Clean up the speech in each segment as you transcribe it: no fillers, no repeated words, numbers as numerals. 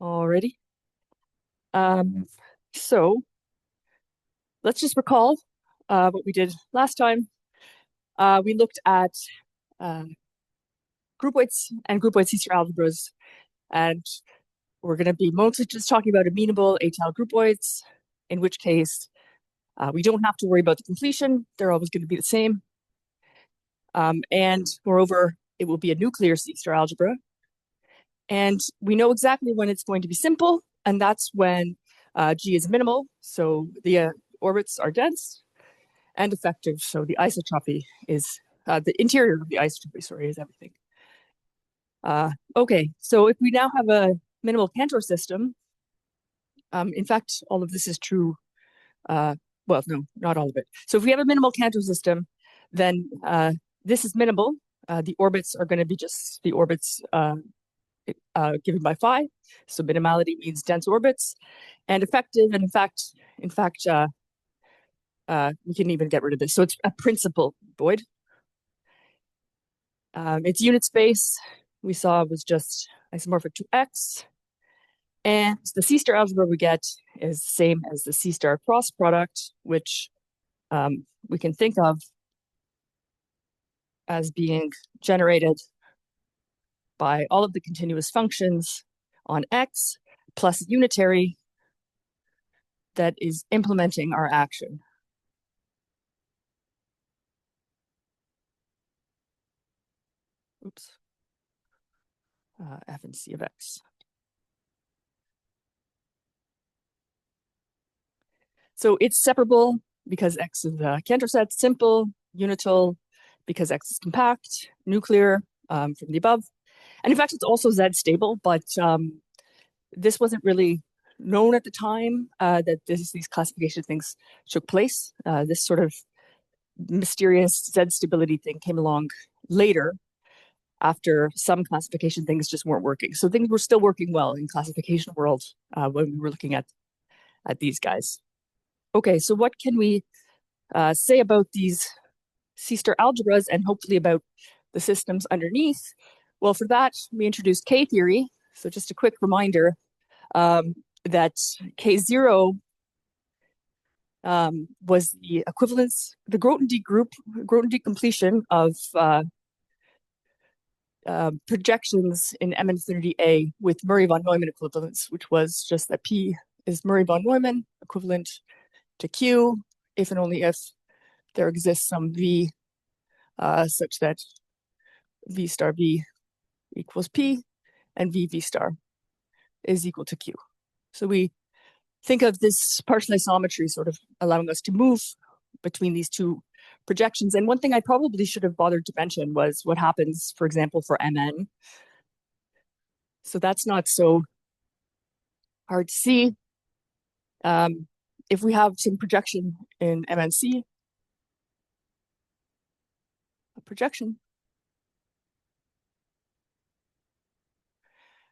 Alrighty. So let's just recall what we did last time. We looked at groupoids and groupoid C-star algebras, and we're going to be mostly just talking about amenable étale groupoids, in which case we don't have to worry about the completion. They're always going to be the same. And moreover, it will be a nuclear C-star algebra. And we know exactly when it's going to be simple, and that's when G is minimal, so the orbits are dense, and effective, so the isotropy is, the interior of the isotropy, sorry, is everything. Okay, so if we now have a minimal Cantor system, in fact, all of this is true, well, no, not all of it. So if we have a minimal Cantor system, then this is minimal. The orbits are going to be just the orbits given by phi. So minimality means dense orbits, and effective. And in fact, we can even get rid of this. So it's a principal void. Its unit space we saw was just isomorphic to X. And the C-star algebra we get is the same as the C-star cross product, which we can think of as being generated by all of the continuous functions on X plus unitary that is implementing our action. Oops. F and C of X. So it's separable because X is a Cantor set, simple, unital, because X is compact, nuclear from the above. And in fact, it's also Z stable, but this wasn't really known at the time that these classification things took place. This sort of mysterious Z stability thing came along later after some classification things just weren't working. So things were still working well in classification world when we were looking at these guys. Okay, so what can we say about these C-star algebras and hopefully about the systems underneath? Well, for that, we introduced K-theory. So just a quick reminder that K0 was the equivalence, the Grothendieck completion of projections in M∞A with Murray von Neumann equivalence, which was just that P is Murray von Neumann equivalent to Q if and only if there exists some V such that V star V equals P and V star is equal to Q. So we think of this partial isometry sort of allowing us to move between these two projections. And one thing I probably should have bothered to mention was what happens, for example, for Mn. So that's not so hard to see. If we have some projection in MNC, a projection,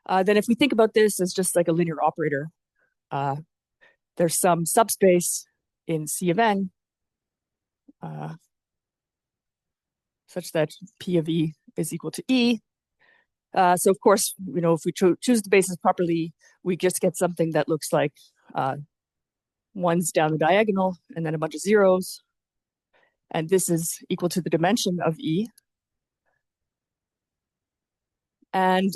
then if we think about this as just like a linear operator, there's some subspace in C of n such that P of E is equal to E. So of course, if we choose the basis properly, we just get something that looks like ones down the diagonal and then a bunch of zeros. And this is equal to the dimension of E. And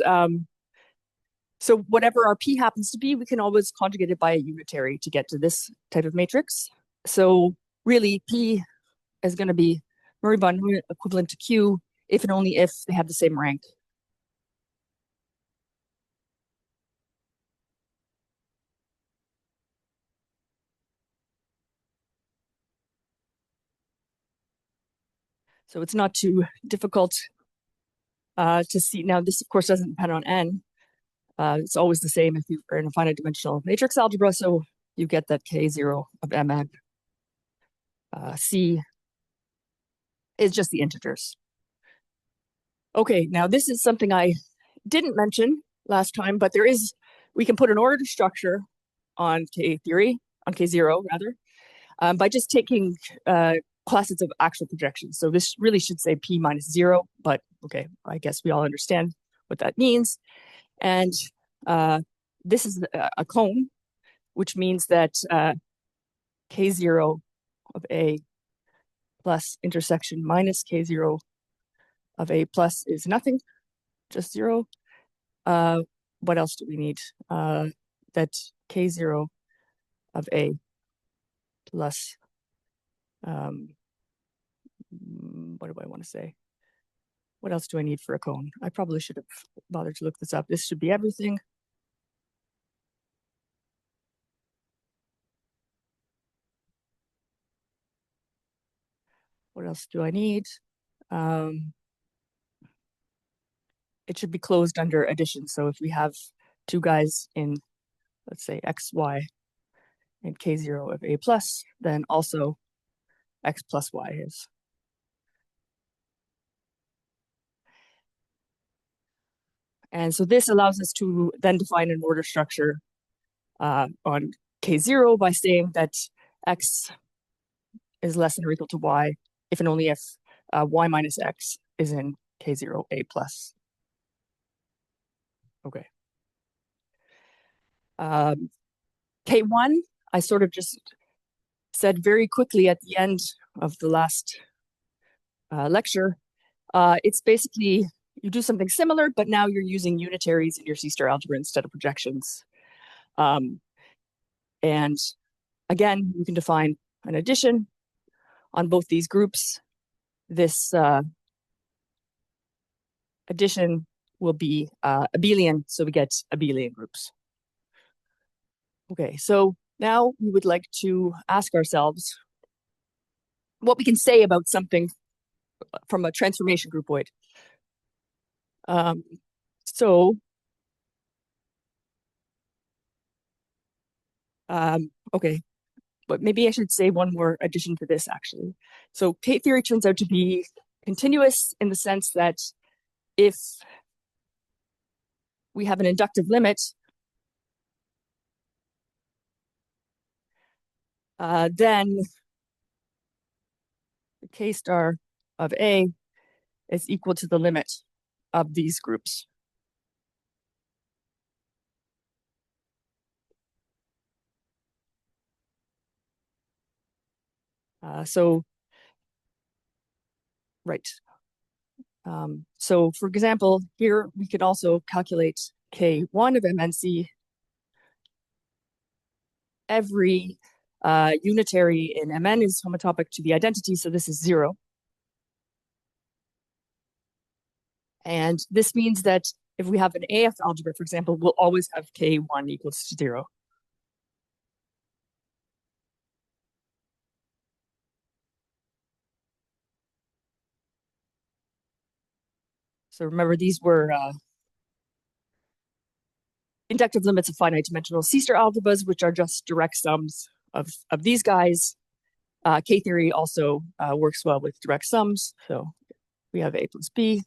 so whatever our P happens to be, we can always conjugate it by a unitary to get to this type of matrix. So really, P is going to be Murray von Neumann equivalent to Q if and only if they have the same rank. So it's not too difficult to see. Now, this, of course, doesn't depend on n. It's always the same if you're in a finite dimensional matrix algebra, so you get that K0 of Mn. C is just the integers. Okay, now this is something I didn't mention last time, but we can put an order structure on K-theory, on K0 rather, by just taking classes of actual projections. So this really should say P minus 0, but okay, I guess we all understand what that means. And this is a cone, which means that K0 of A plus intersection minus K0 of A plus is nothing, just 0. What else do we need? That K0 of A plus, what do I want to say? What else do I need for a cone? I probably should have bothered to look this up. This should be everything. What else do I need? It should be closed under addition. So if we have two guys in, let's say, x, y, and K0 of A plus, then also x plus y is. And so this allows us to then define an order structure on K0 by saying that x is less than or equal to y if and only if y minus x is in K0 A plus. Okay. K1, I sort of just said very quickly at the end of the last lecture. It's basically, you do something similar, but now you're using unitaries in your C-star algebra instead of projections. And again, you can define an addition on both these groups. This addition will be abelian, so we get abelian groups. Okay, so now we would like to ask ourselves what we can say about something from a transformation groupoid. Okay, but maybe I should say one more addition to this, actually. So K-theory turns out to be continuous in the sense that if we have an inductive limit, then the K star of A is equal to the limit of these groups. Right. So for example, here we could also calculate K1 of MNC. Every unitary in Mn is homotopic to the identity, so this is 0. And this means that if we have an AF algebra, for example, we'll always have K1 equals to 0. So remember, these were inductive limits of finite dimensional C-star algebras, which are just direct sums of these guys. K-theory also works well with direct sums. So we have A plus B.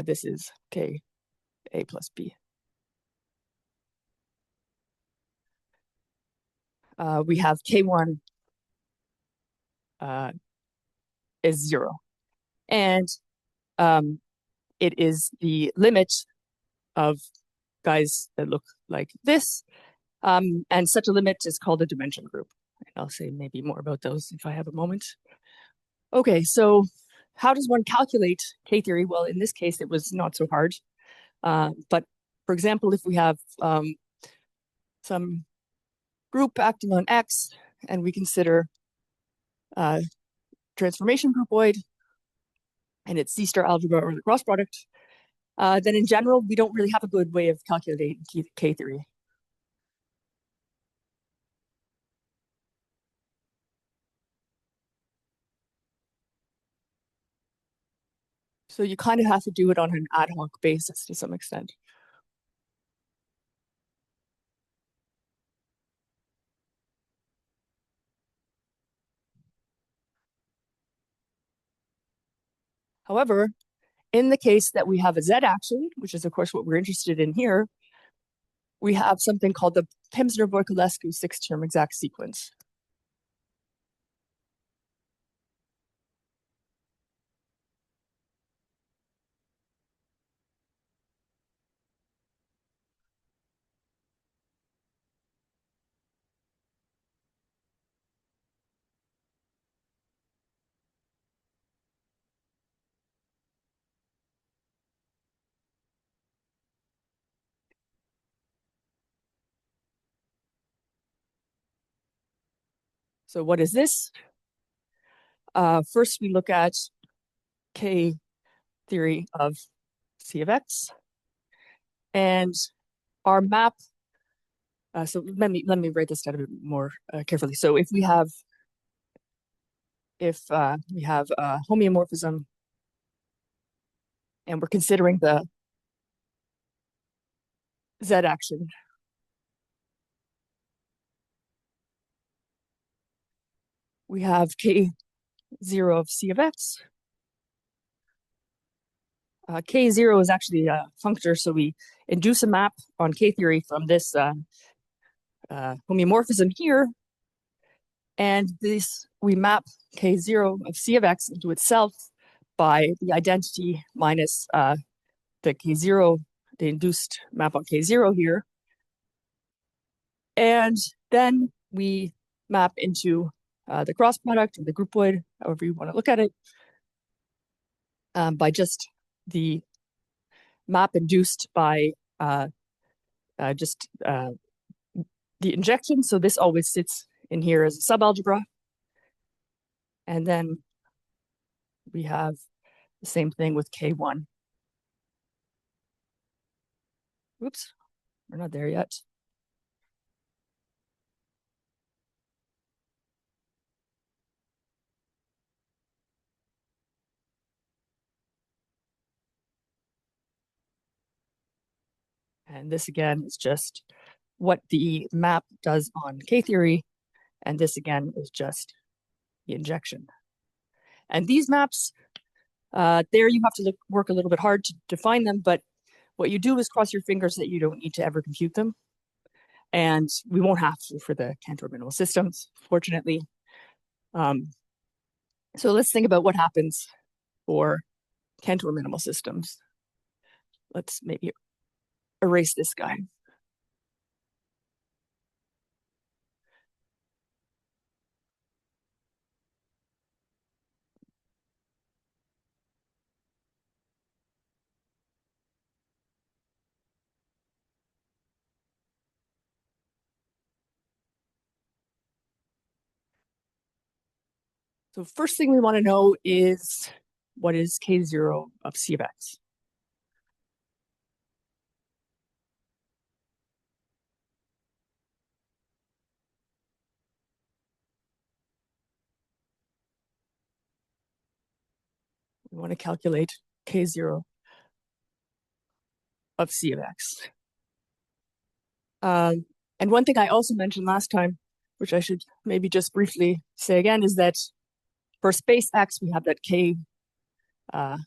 This is K A plus B. We have K1 is 0. And it is the limit of guys that look like this. And such a limit is called a dimension group. And I'll say maybe more about those if I have a moment. Okay, so how does one calculate K-theory? Well, in this case, it was not so hard. But for example, if we have some group acting on X and we consider transformation groupoid and it's C-star algebra or the cross product, then in general, we don't really have a good way of calculating K-theory. So you kind of have to do it on an ad hoc basis to some extent. However, in the case that we have a Z action, which is of course what we're interested in here, we have something called the Pimsner-Voiculescu 6-term exact sequence. So what is this? First, we look at K theory of C of X, and our map. So let me write this down a bit more carefully. So if we have a homeomorphism, and we're considering the Z action, we have K0 of C of X. K0 is actually a functor, so we induce a map on K theory from this homeomorphism here, and this we map K0 of C of X into itself by the identity minus the K0, the induced map on K0 here, and then we map into the cross product or the groupoid, however you want to look at it, by just the map induced by the injection. So this always sits in here as a subalgebra. And then we have the same thing with K1. Oops, we're not there yet. And this again is just what the map does on K theory. And this again is just the injection. And these maps, there you have to work a little bit hard to define them, but what you do is cross your fingers that you don't need to ever compute them. And we won't have to for the Cantor minimal systems, fortunately. So let's think about what happens for Cantor minimal systems. Let's maybe erase this guy. So first thing we want to know is what is K0 of C of X? We want to calculate K0 of C of X. And one thing I also mentioned last time, which I should maybe just briefly say again, is that for space X, we have that K of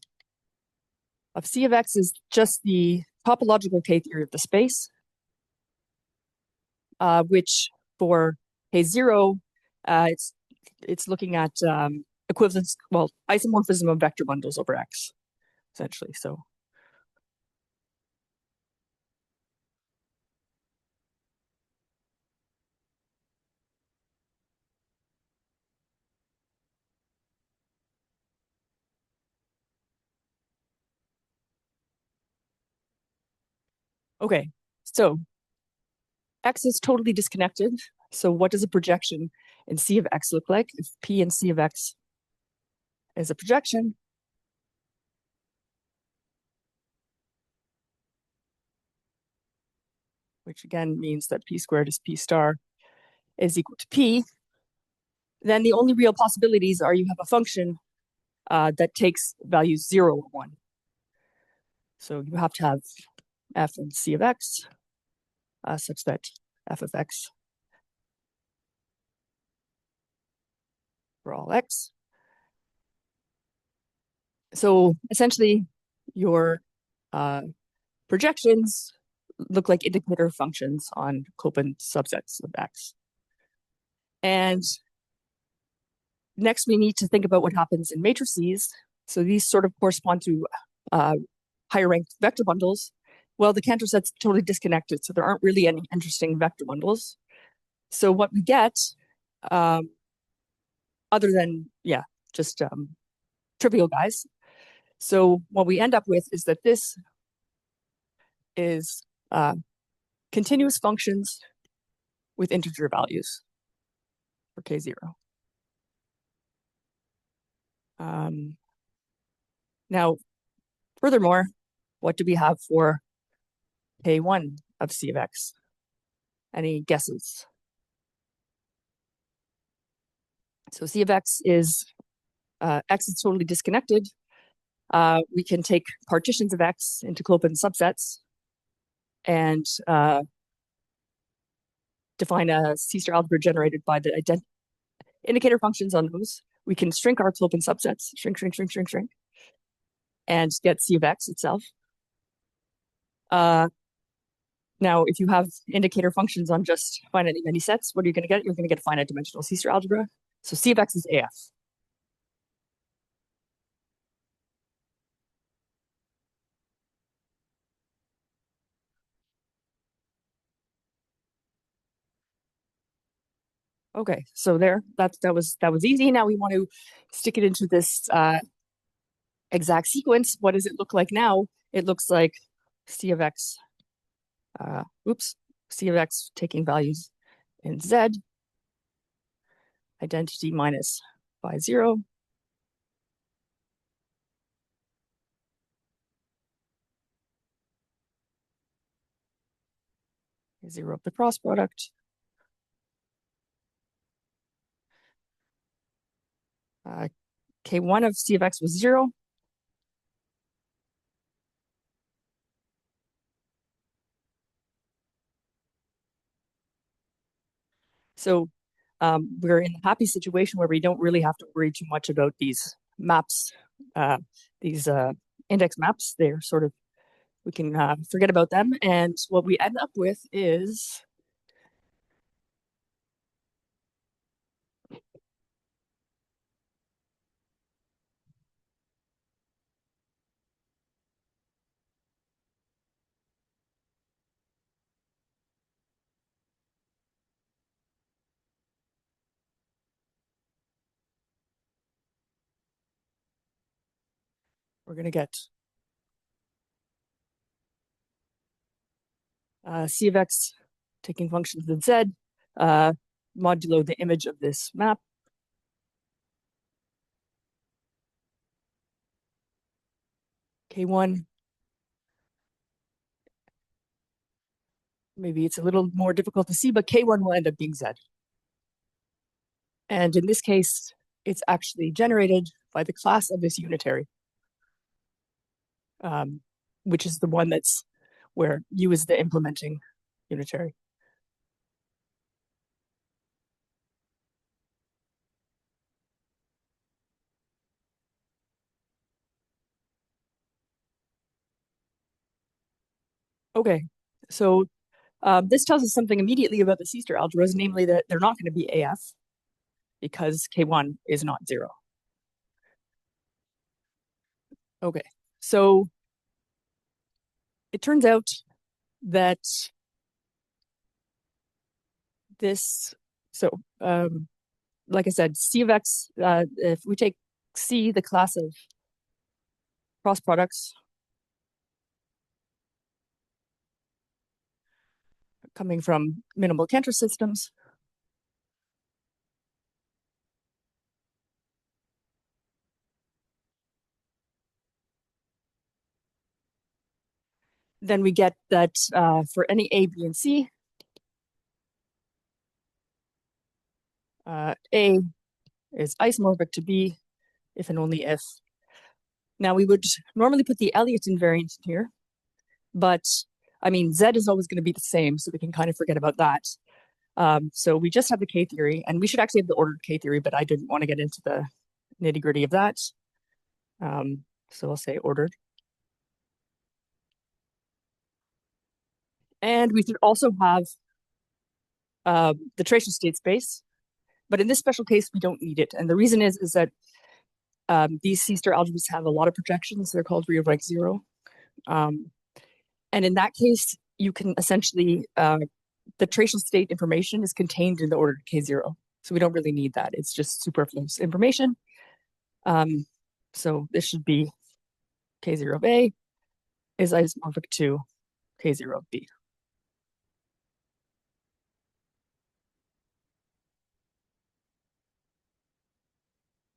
C of X is just the topological K theory of the space, which for K0, it's looking at equivalence, well, isomorphism of vector bundles over X, essentially. So okay, so X is totally disconnected. So what does a projection in C of X look like? If P in C of X is a projection, which again means that P squared is P star is equal to P, then the only real possibilities are you have a function that takes values 0 or 1. So you have to have f in C of X such that f of X for all X. So essentially your projections look like indicator functions on coping subsets of X. And next we need to think about what happens in matrices. So these sort of correspond to higher ranked vector bundles. Well, the Cantor set's totally disconnected, so there aren't really any interesting vector bundles. So what we get, other than, just trivial guys. So what we end up with is that this is continuous functions with integer values. for K0. Now, furthermore, what do we have for K1 of C of X? Any guesses? So C of X is totally disconnected. We can take partitions of X into clopin subsets and define a C-star algebra generated by the indicator functions on those. We can shrink our clopin subsets, shrink, and get C of X itself. Now, if you have indicator functions on just finitely many sets, what are you going to get? You're going to get a finite dimensional C-star algebra. So C of X is AF. Okay, so there, that was easy. Now we want to stick it into this exact sequence. What does it look like now? It looks like C of X, C of X taking values in Z, identity minus phi 0. Zero of the cross product. K1 of C of X was 0. So we're in a happy situation where we don't really have to worry too much about these maps, these index maps. They're sort of, we can forget about them. And what we end up with is we're going to get C of X taking functions in Z, modulo the image of this map. K1, maybe it's a little more difficult to see, but K1 will end up being Z. And in this case, it's actually generated by the class of this unitary, which is the one that's where U is the implementing unitary. Okay, so this tells us something immediately about the C-star algebras, namely that they're not going to be AF because K1 is not 0. Okay, so it turns out that this, so like I said, C of X, if we take C, the class of cross products coming from minimal Cantor systems, then we get that for any A, B, and C, A is isomorphic to B if and only if. Now we would normally put the Elliott invariant in here, but I mean, Z is always going to be the same, so we can kind of forget about that. So we just have the K theory, and we should actually have the ordered K theory, but I didn't want to get into the nitty gritty of that. So I'll say ordered. And we should also have the tracial state space, but in this special case, we don't need it. And the reason is that these C-star algebras have a lot of projections. They're called real rank 0. And in that case, you can essentially, the tracial state information is contained in the ordered K0. So we don't really need that. It's just superfluous information. So this should be K0 of A is isomorphic to K0 of B.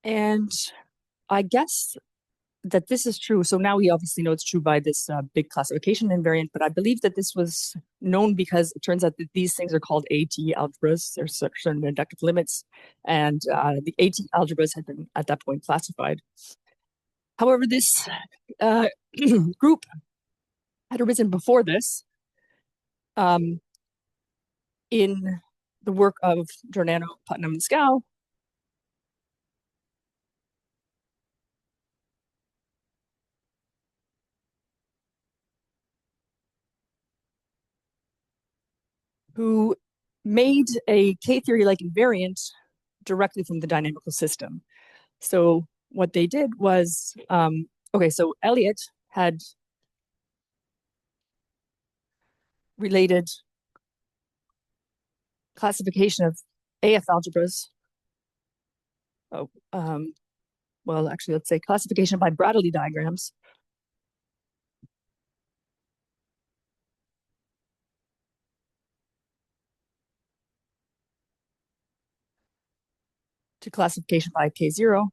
And I guess that this is true. So now we obviously know it's true by this big classification invariant, but I believe that this was known because it turns out that these things are called AT algebras. There's certain inductive limits, and the AT algebras had been at that point classified. However, this group had arisen before this in the work of Giordano, Putnam, and Scow. Who made a K-theory-like invariant directly from the dynamical system. So what they did was, okay, so Elliot had related classification of AF algebras. Oh, well, actually, let's say classification by Bradley diagrams to classification by K0.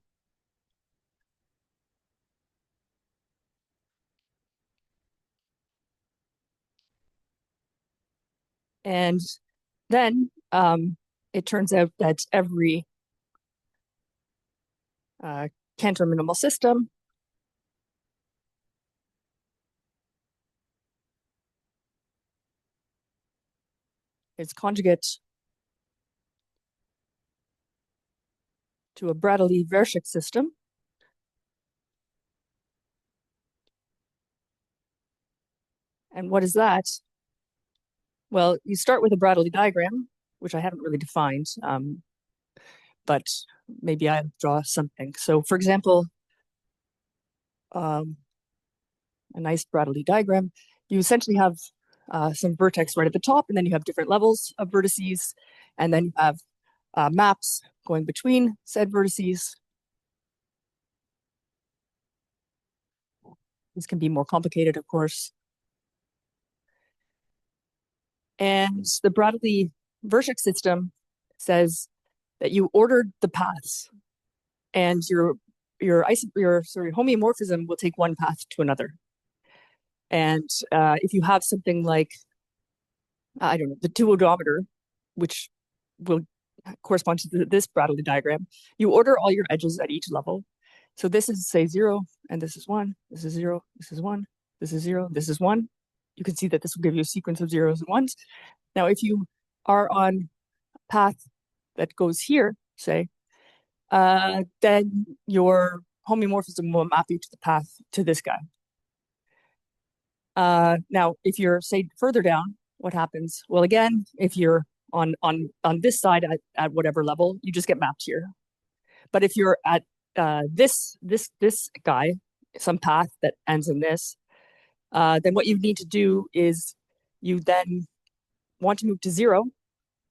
And then it turns out that every Cantor minimal system is conjugate to a Bradley-Vershik system. And what is that? Well, you start with a Bradley diagram, which I haven't really defined, but maybe I'll draw something. So for example, a nice Bradley diagram, you essentially have some vertex right at the top, and then you have different levels of vertices, and then you have maps going between said vertices. This can be more complicated, of course. And the Bradley-Vershik system says that you ordered the paths, and your homeomorphism will take one path to another. And if you have something like, I don't know, the two odometer, which will correspond to this Bradley diagram, you order all your edges at each level. So this is, say, 0, and this is 1, this is 0, this is 1, this is 0, this is 1. You can see that this will give you a sequence of zeros and ones. Now, if you are on a path that goes here, say, then your homeomorphism will map you to the path to this guy. Now, if you're, say, further down, what happens? Well, again, if you're on this side at whatever level, you just get mapped here. But if you're at this guy, some path that ends in this, then what you need to do is you then want to move to 0,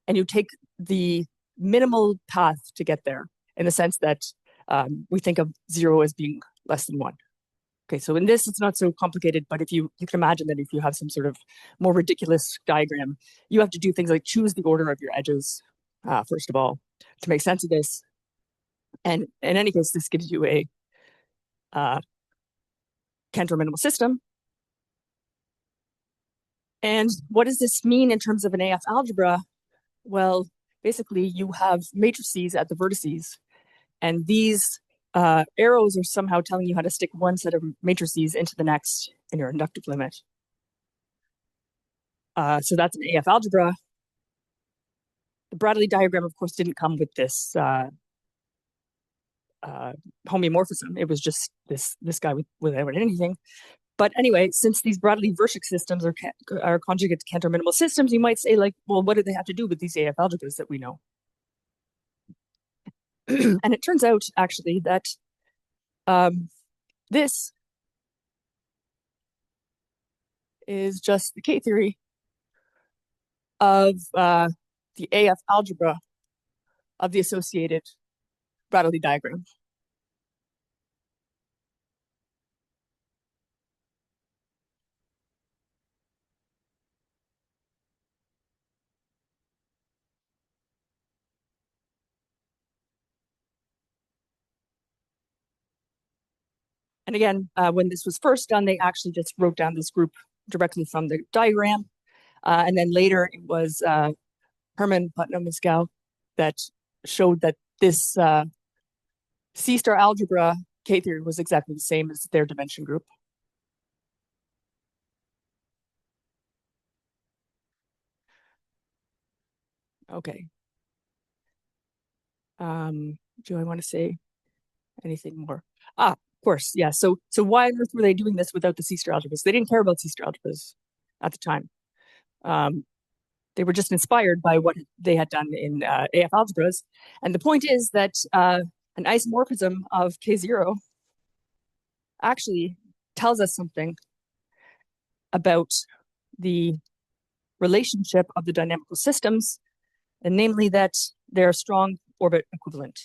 and you take the minimal path to get there, in the sense that we think of 0 as being less than 1. Okay, so in this, it's not so complicated, but if you can imagine that if you have some sort of more ridiculous diagram, you have to do things like choose the order of your edges, first of all, to make sense of this. And in any case, this gives you a Cantor minimal system. And what does this mean in terms of an AF algebra? Well, basically, you have matrices at the vertices, and these arrows are somehow telling you how to stick one set of matrices into the next in your inductive limit. So that's an AF algebra. The Bradley diagram, of course, didn't come with this homeomorphism. It was just this guy without anything. But anyway, since these Bradley-Vershik systems are conjugate to Cantor minimal systems, you might say, like, well, what do they have to do with these AF algebras that we know? And it turns out, actually, that this is just the K-theory of the AF algebra of the associated Bradley diagram. And again, when this was first done, they actually just wrote down this group directly from the diagram. And then later it was Hermann Putnam-Isgau that showed that this C-star algebra K-theory was exactly the same as their dimension group. Okay. Do I want to say anything more? Of course, yeah. So why on earth were they doing this without the C-star algebras? They didn't care about C-star algebras at the time. They were just inspired by what they had done in AF algebras. And the point is that an isomorphism of K0 actually tells us something about the relationship of the dynamical systems, and namely that they're strong orbit equivalent.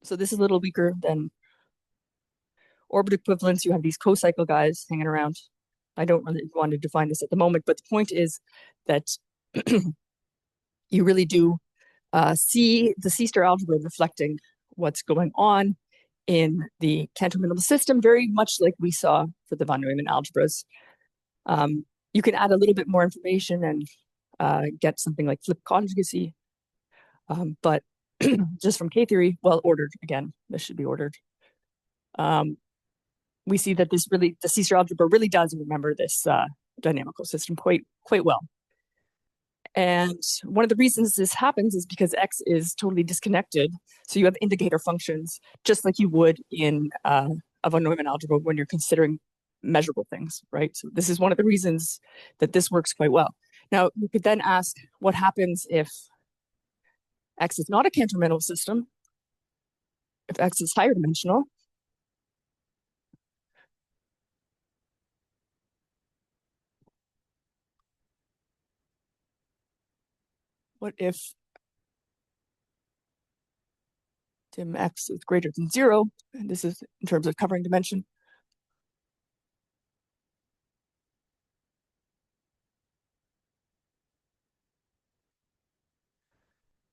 So this is a little weaker than orbit equivalence. You have these co-cycle guys hanging around. I don't really want to define this at the moment, but the point is that you really do see the C-star algebra reflecting what's going on in the Cantor minimal system, very much like we saw for the von Neumann algebras. You can add a little bit more information and get something like flip conjugacy, but just from K-theory, well ordered, again, this should be ordered. We see that this really, the C-star algebra really does remember this dynamical system quite well. And one of the reasons this happens is because X is totally disconnected. So you have indicator functions, just like you would in a von Neumann algebra when you're considering measurable things, right? So this is one of the reasons that this works quite well. Now, you could then ask what happens if X is not a Cantor minimal system, if X is higher dimensional. What if dim X is greater than 0? And this is in terms of covering dimension.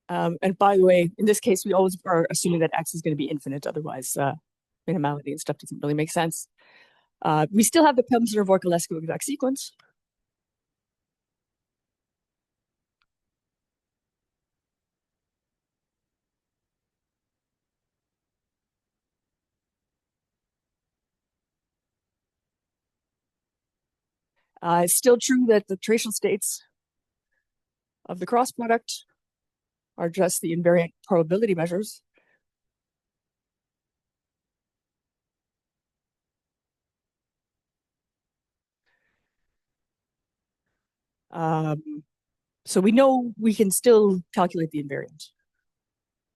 And by the way, in this case, we always are assuming that X is going to be infinite. Otherwise, minimality and stuff doesn't really make sense. We still have the Pevmser-Voiculescu exact sequence. It's still true that the tracial states of the cross product are just the invariant probability measures. So we know we can still calculate the invariant.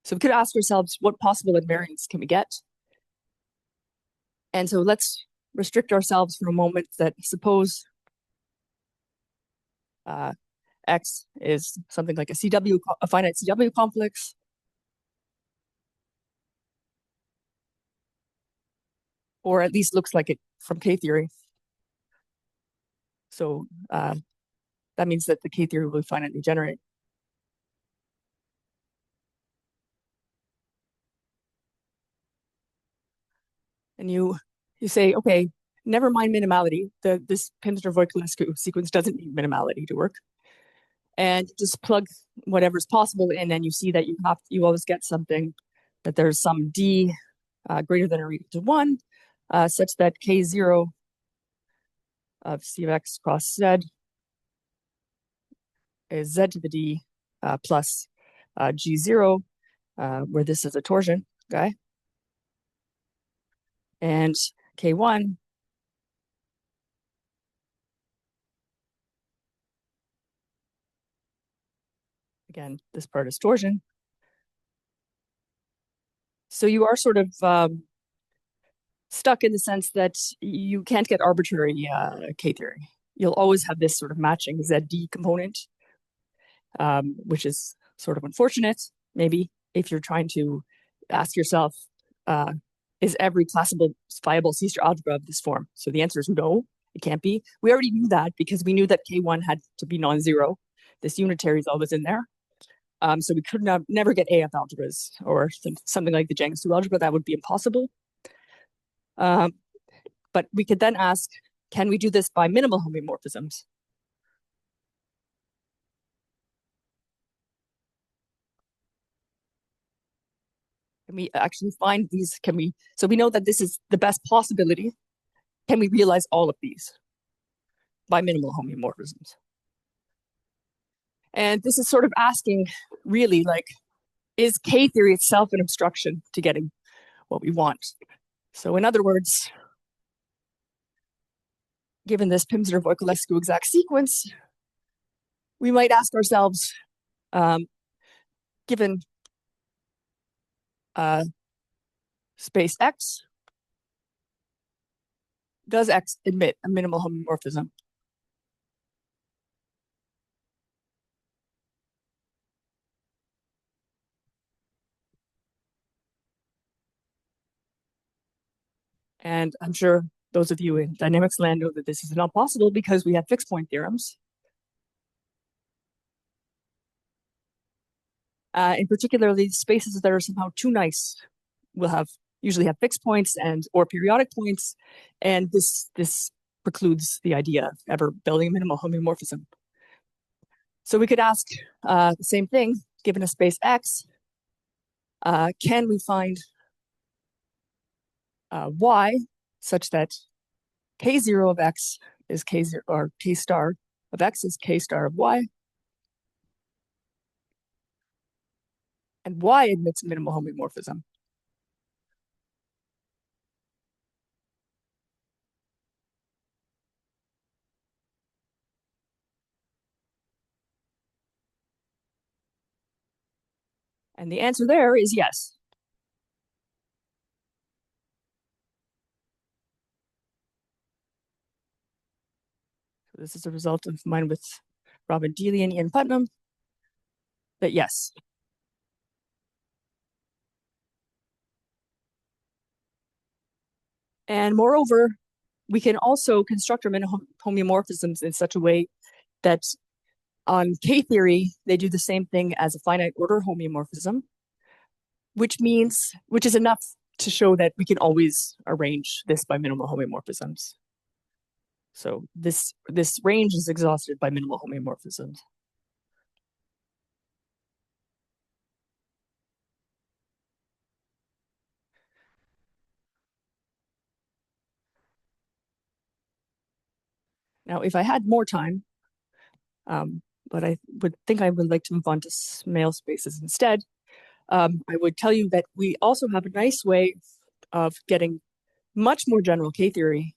So we could ask ourselves, what possible invariants can we get? And so let's restrict ourselves for a moment that suppose X is something like a finite CW complex. Or at least looks like it from K-theory. So that means that the K-theory will finitely generate. And you say, okay, never mind minimality. This Pevmser-Voiculescu sequence doesn't need minimality to work. And just plug whatever's possible in, and you see that you always get something, that there's some D greater than or equal to 1, such that K0 of C of X cross Z is Z to the D plus G0, where this is a torsion guy. And K1 again, this part is torsion. So you are sort of stuck in the sense that you can't get arbitrary K-theory. You'll always have this sort of matching ZD component, which is sort of unfortunate, maybe, if you're trying to ask yourself, is every classifiable C-star algebra of this form? So the answer is no, it can't be. We already knew that because we knew that K1 had to be non-zero. This unitary is always in there. So we could never get AF algebras or something like the Jenkins-2 algebra. That would be impossible. But we could then ask, can we do this by minimal homeomorphisms? Can we actually find these? So we know that this is the best possibility. Can we realize all of these by minimal homeomorphisms? And this is sort of asking, really, like, is K-theory itself an obstruction to getting what we want? So in other words, given this Pimsner-Voiculescu exact sequence, we might ask ourselves, given space X, does X admit a minimal homomorphism? And I'm sure those of you in dynamics land know that this is not possible because we have fixed point theorems. In particularly spaces that are somehow too nice will usually have fixed points or periodic points, and this precludes the idea of ever building a minimal homeomorphism. So we could ask the same thing, given a space X, can we find Y such that K0 of X is K0, or K star of X is K star of Y, and Y admits minimal homeomorphism. And the answer there is yes. So this is a result of mine with Robin Dealey and Ian Putnam, that yes. And moreover, we can also construct our minimal homeomorphisms in such a way that on K-theory, they do the same thing as a finite order homeomorphism, which is enough to show that we can always arrange this by minimal homeomorphisms. So this range is exhausted by minimal homeomorphisms. Now, if I had more time, but I would like to move on to male spaces instead, I would tell you that we also have a nice way of getting much more general K-theory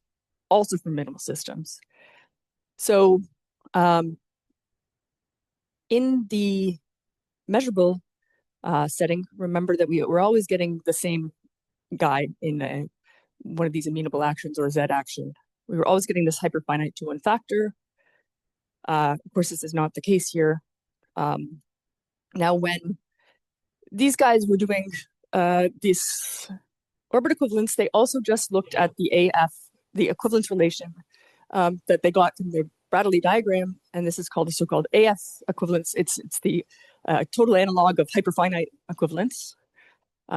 also from minimal systems. So in the measurable setting, remember that we're always getting the same guy in one of these amenable actions or Z action. We were always getting this hyperfinite 2-1 factor. Of course, this is not the case here. Now, when these guys were doing these orbit equivalence, they also just looked at the AF, the equivalence relation that they got from the Bradley diagram, and this is called the so-called AF equivalence. It's the total analog of hyperfinite equivalence,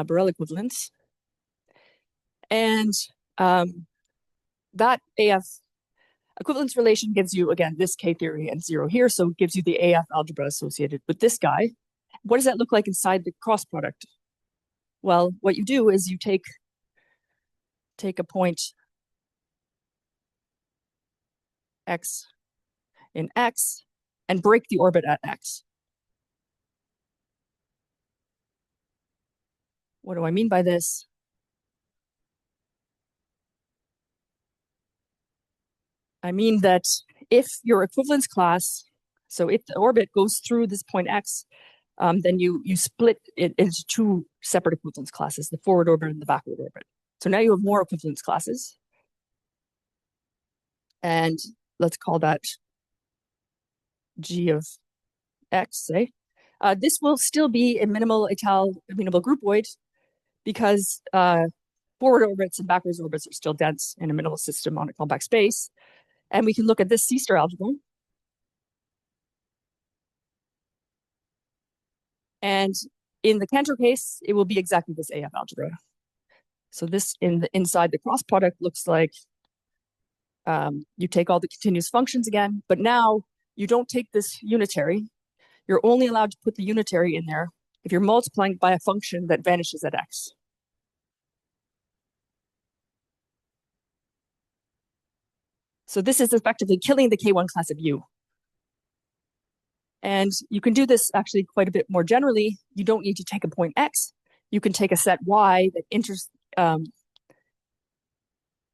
Borel equivalence. And that AF equivalence relation gives you, again, this K-theory and 0 here, so it gives you the AF algebra associated with this guy. What does that look like inside the cross product? Well, what you do is you take a point X in X and break the orbit at X. What do I mean by this? I mean that if your equivalence class, so if the orbit goes through this point X, then you split it into two separate equivalence classes, the forward orbit and the backward orbit. So now you have more equivalence classes. And let's call that G of X, say. This will still be a minimal étal amenable groupoid because forward orbits and backwards orbits are still dense in a minimal system on a compact space. And we can look at this C-star algebra. And in the Cantor case, it will be exactly this AF algebra. So this inside the cross product looks like you take all the continuous functions again, but now you don't take this unitary. You're only allowed to put the unitary in there if you're multiplying by a function that vanishes at x. So this is effectively killing the K1 class of U. And you can do this actually quite a bit more generally. You don't need to take a point x. You can take a set y that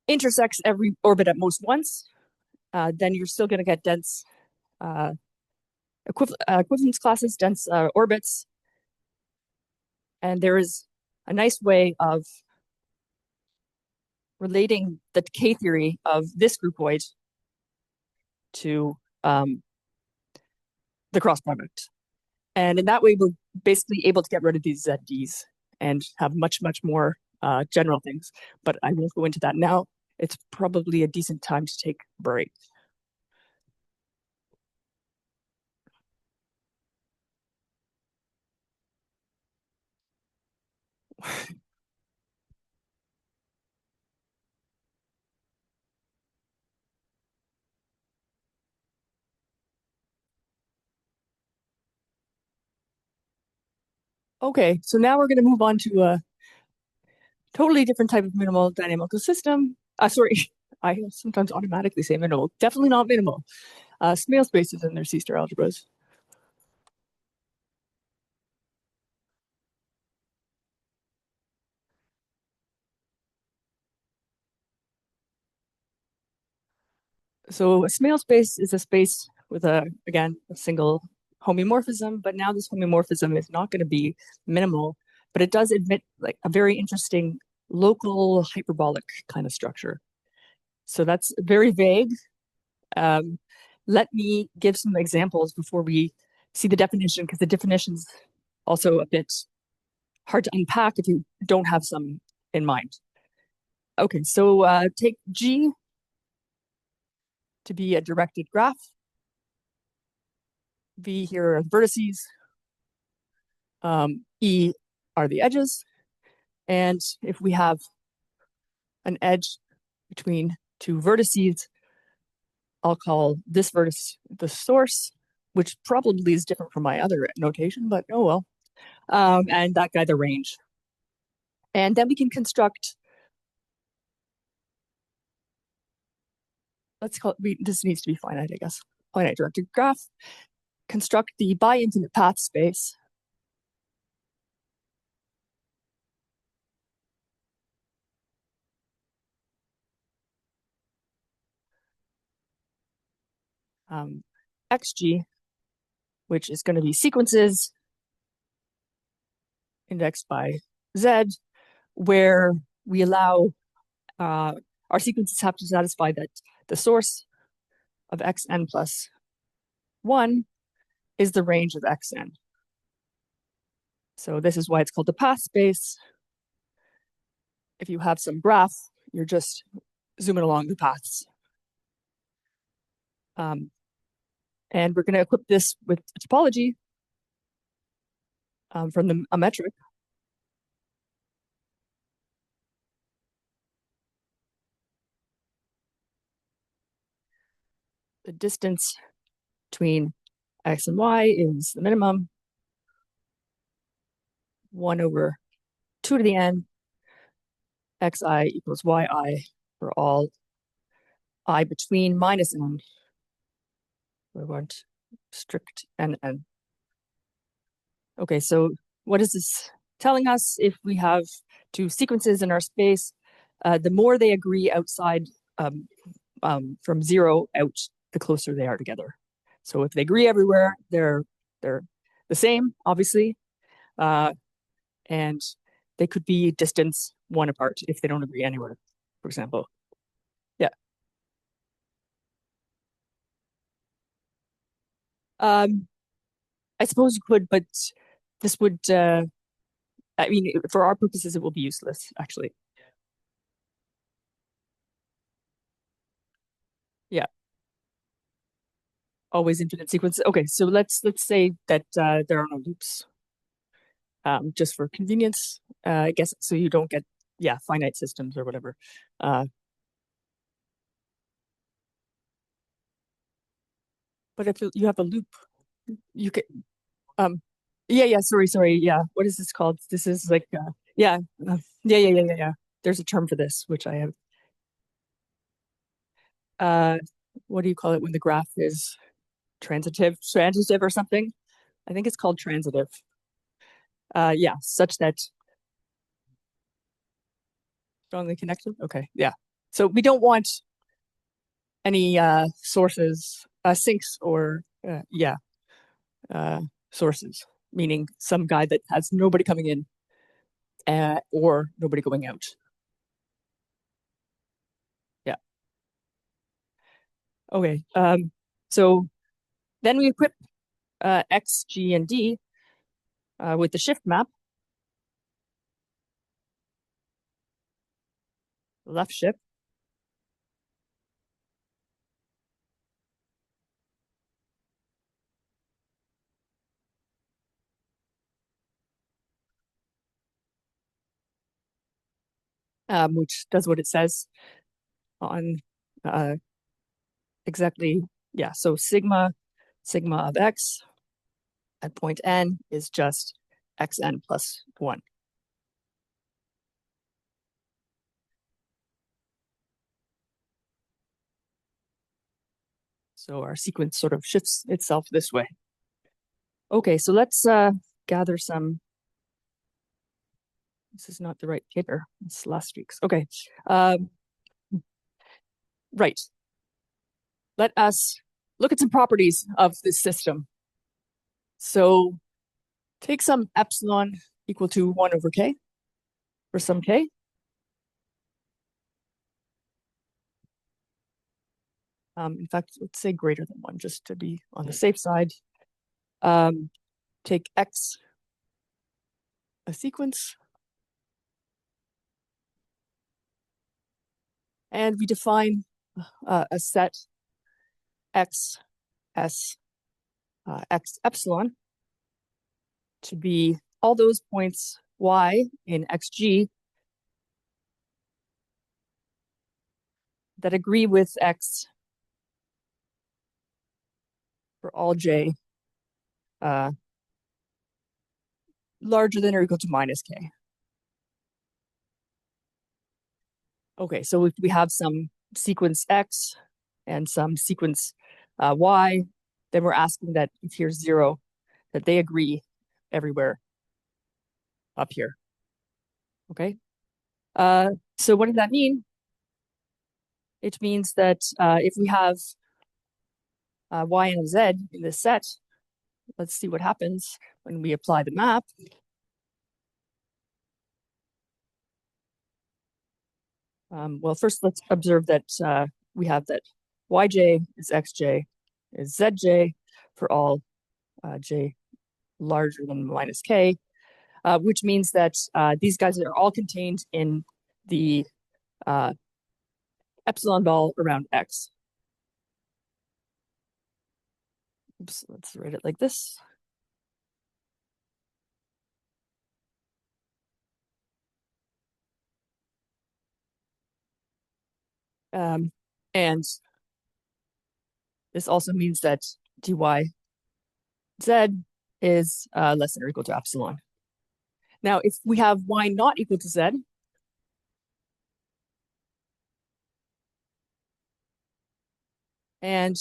intersects every orbit at most once. Then you're still going to get dense equivalence classes, dense orbits. And there is a nice way of relating the K theory of this groupoid to the cross product. And in that way, we're basically able to get rid of these ZDs and have much, much more general things. But I won't go into that now. It's probably a decent time to take a break. Okay, so now we're going to move on to a totally different type of minimal dynamical system. Sorry, I sometimes automatically say minimal. Definitely not minimal. Smale spaces and their C-star algebras. So a Smale space is a space with again, a single homeomorphism, but now this homeomorphism is not going to be minimal, but it does admit like a very interesting local hyperbolic kind of structure. So that's very vague. Let me give some examples before we see the definition, because the definition's also a bit hard to unpack if you don't have some in mind. Okay, so take G to be a directed graph. V here are the vertices. E are the edges. And if we have an edge between two vertices, I'll call this vertex the source, which probably is different from my other notation, but oh well. And that guy the range. And then we can construct, let's call it, this needs to be finite, I guess. Finite directed graph. Construct the bi-infinite path space. XG, which is going to be sequences indexed by Z, where we allow our sequences have to satisfy that the source of xn plus 1 is the range of xn. So this is why it's called the path space. If you have some graph, you're just zooming along the paths. And we're going to equip this with topology from a metric. The distance between x and y is the minimum, 1 over 2 to the n, xi equals yi for all I between minus n. We want strict nn. Okay, so what is this telling us? If we have two sequences in our space, the more they agree outside from 0 out, the closer they are together. So if they agree everywhere, they're the same, obviously, and they could be distance 1 apart if they don't agree anywhere, for example. Yeah. I suppose you could, but this would, I mean, for our purposes, it will be useless, actually. Yeah. Always infinite sequences. Okay, so let's say that there are no loops. Just for convenience, I guess, so you don't get, finite systems or whatever. But if you have a loop, you could, sorry. Yeah. What is this called? This is like, yeah. There's a term for this, which I have. What do you call it when the graph is transitive or something? I think it's called transitive. Yeah, such that strongly connected. Okay, yeah. So we don't want any sources, sinks or sources, meaning some guy that has nobody coming in or nobody going out. Yeah. Okay. So then we equip X, G, and D with the shift map, left shift. Which does what it says on exactly, yeah. So sigma of X at point N is just Xn plus 1. So our sequence sort of shifts itself this way. Okay, so let's gather some. This is not the right paper. It's last week's. Okay. Right. Let us look at some properties of this system. So take some epsilon equal to 1 over k for some k. In fact, let's say greater than 1, just to be on the safe side. Take x, a sequence, and we define a set x s x epsilon to be all those points y in xg that agree with x for all j larger than or equal to minus k. Okay, so if we have some sequence x and some sequence y, then we're asking that if here's 0, that they agree everywhere up here. Okay. So what does that mean? It means that if we have y and z in this set, let's see what happens when we apply the map. Well, first let's observe that we have that yj is xj is zj for all j larger than minus k, which means that these guys are all contained in the epsilon ball around x. Oops, let's write it like this. And this also means that dy z is less than or equal to epsilon. Now, if we have y not equal to z, and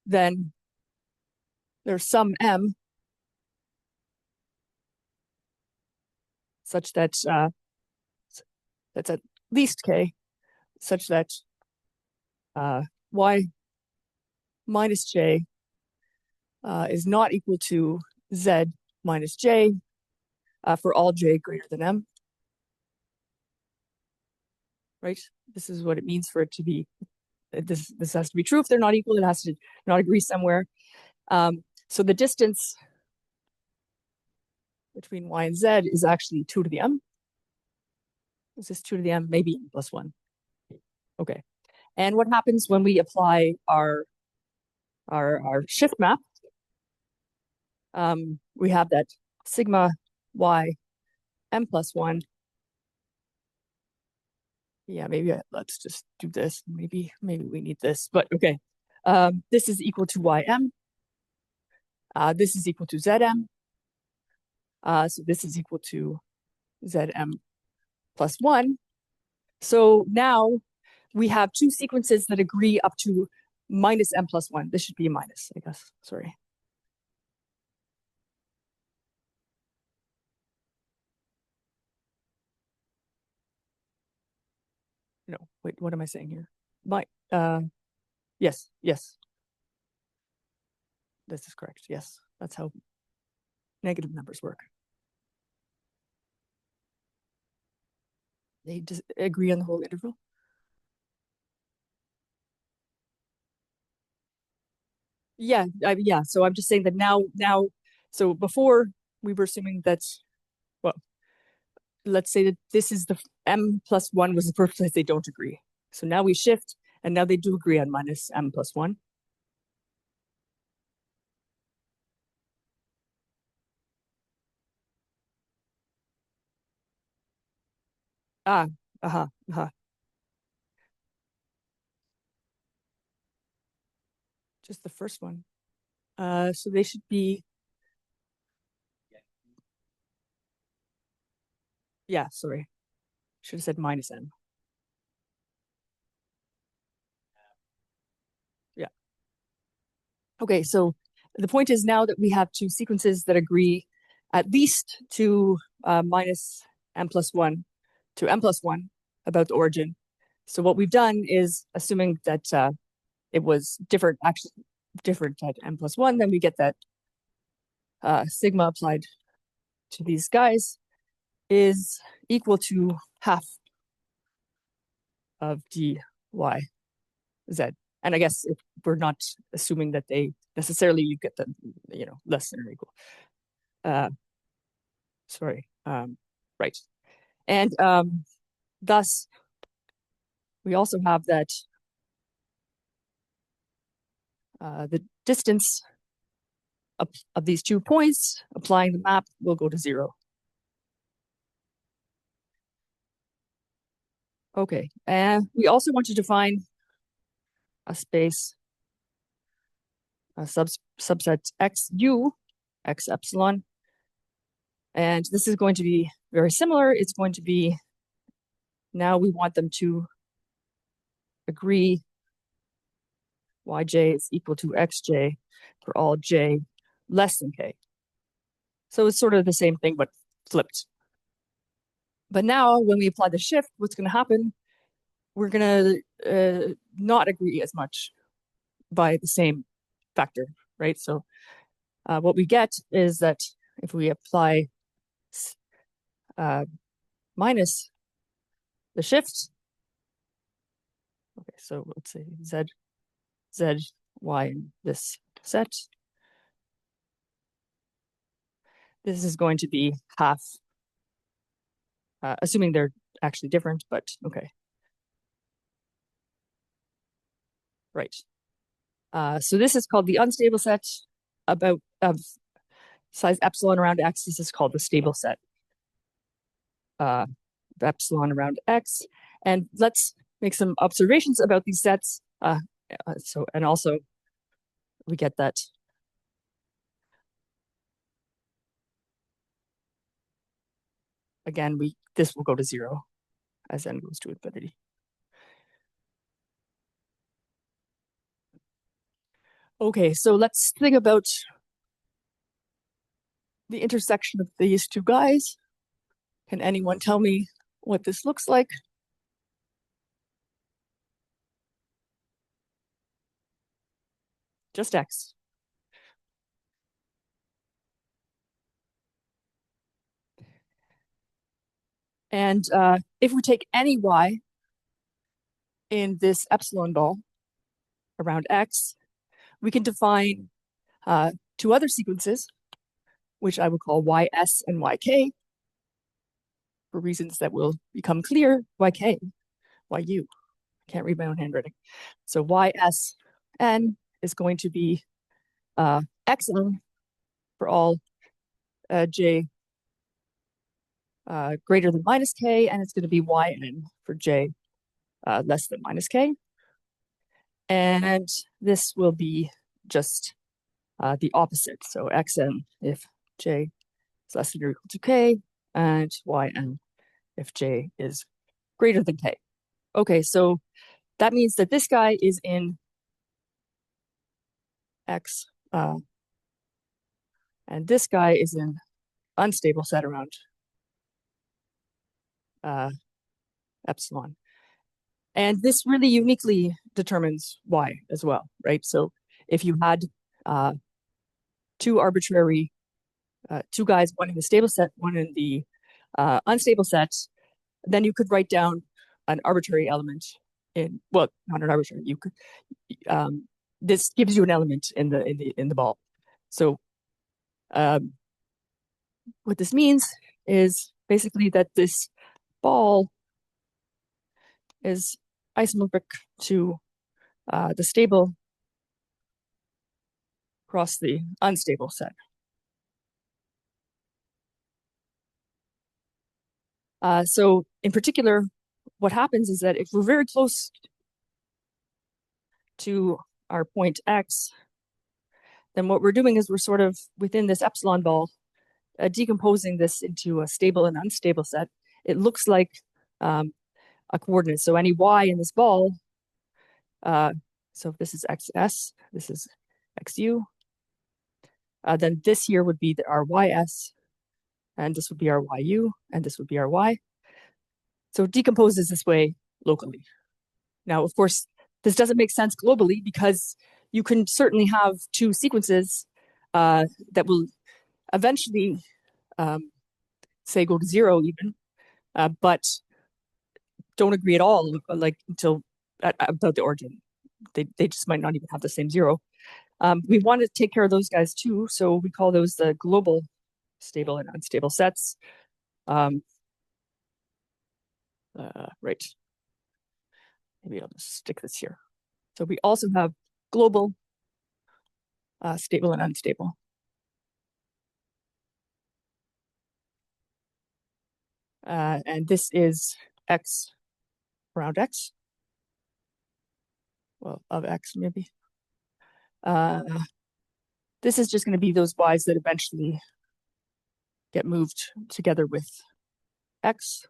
then there's some m such that that's at least k, such that y minus j is not equal to z minus j for all j greater than m. Right? This is what it means for it to be. This has to be true. If they're not equal, it has to not agree somewhere. So the distance between y and z is actually 2 to the m. Is this 2 to the m? Maybe m plus 1. Okay. And what happens when we apply our shift map? We have that sigma y m plus 1. Yeah, maybe let's just do this. Maybe we need this, but okay. This is equal to ym. This is equal to zm. So this is equal to zm plus 1. So now we have two sequences that agree up to minus m plus 1. This should be a minus, I guess. Sorry. No, wait, what am I saying here? Yes. This is correct. Yes, that's how negative numbers work. They just agree on the whole interval. Yeah, yeah. So I'm just saying that now. So before we were assuming that, well, let's say that this is the m plus 1 was the first place they don't agree. So now we shift, and now they do agree on minus m plus 1. Just the first one. So they should be. Yeah, sorry. Should have said minus m. Yeah. Okay, so the point is now that we have two sequences that agree at least to minus m plus 1 to m plus 1 about the origin. So what we've done is, assuming that it was different, actually different at m plus 1, then we get that sigma applied to these guys is equal to half of dy z. And I guess if we're not assuming that they necessarily, you get the, less than or equal. Sorry. Right. And thus, we also have that the distance of these 2 points, applying the map, will go to 0. Okay, and we also want to define a space, a subset XU, X epsilon. And this is going to be very similar. It's going to be, now we want them to agree yj is equal to xj for all j less than k. So it's sort of the same thing, but flipped. But now when we apply the shift, what's going to happen? We're going to not agree as much by the same factor, right? So what we get is that if we apply minus the shift, okay, so let's say z, y in this set, this is going to be half, assuming they're actually different, but okay. Right. So this is called the unstable set of size epsilon around x. This is called the stable set of epsilon around x. And let's make some observations about these sets. And also we get that again, this will go to 0 as n goes to infinity. Okay, so let's think about the intersection of these two guys. Can anyone tell me what this looks like? Just x. And if we take any y in this epsilon ball around x, we can define 2 other sequences, which I would call ys and yk, for reasons that will become clear, yk, yu. can't read my own handwriting. So ysn is going to be xn for all j greater than minus k, and it's going to be yn for j less than minus k. And this will be just the opposite. So xn if j is less than or equal to k, and yn if j is greater than k. Okay, so that means that this guy is in x, and this guy is in unstable set around epsilon. And this really uniquely determines y as well, right? So if you had two arbitrary, two guys, one in the stable set, one in the unstable set, then you could write down an arbitrary element in, well, not an arbitrary, you could, this gives you an element in the ball. So what this means is basically that this ball is isomorphic to the stable across the unstable set. So in particular, what happens is that if we're very close to our point x, then what we're doing is we're sort of within this epsilon ball, decomposing this into a stable and unstable set. It looks like a coordinate. So any y in this ball, so if this is xs, this is xu, then this here would be our ys, and this would be our yu, and this would be our y. So it decomposes this way locally. Now, of course, this doesn't make sense globally because you can certainly have two sequences that will eventually, say, go to zero even, but don't agree at all, like until about the origin. They just might not even have the same zero. We want to take care of those guys too, so we call those the global stable and unstable sets. Right. Maybe I'll just stick this here. So we also have global, stable and unstable. And this is x around x. Well, of x maybe. This is just going to be those y's that eventually get moved together with x.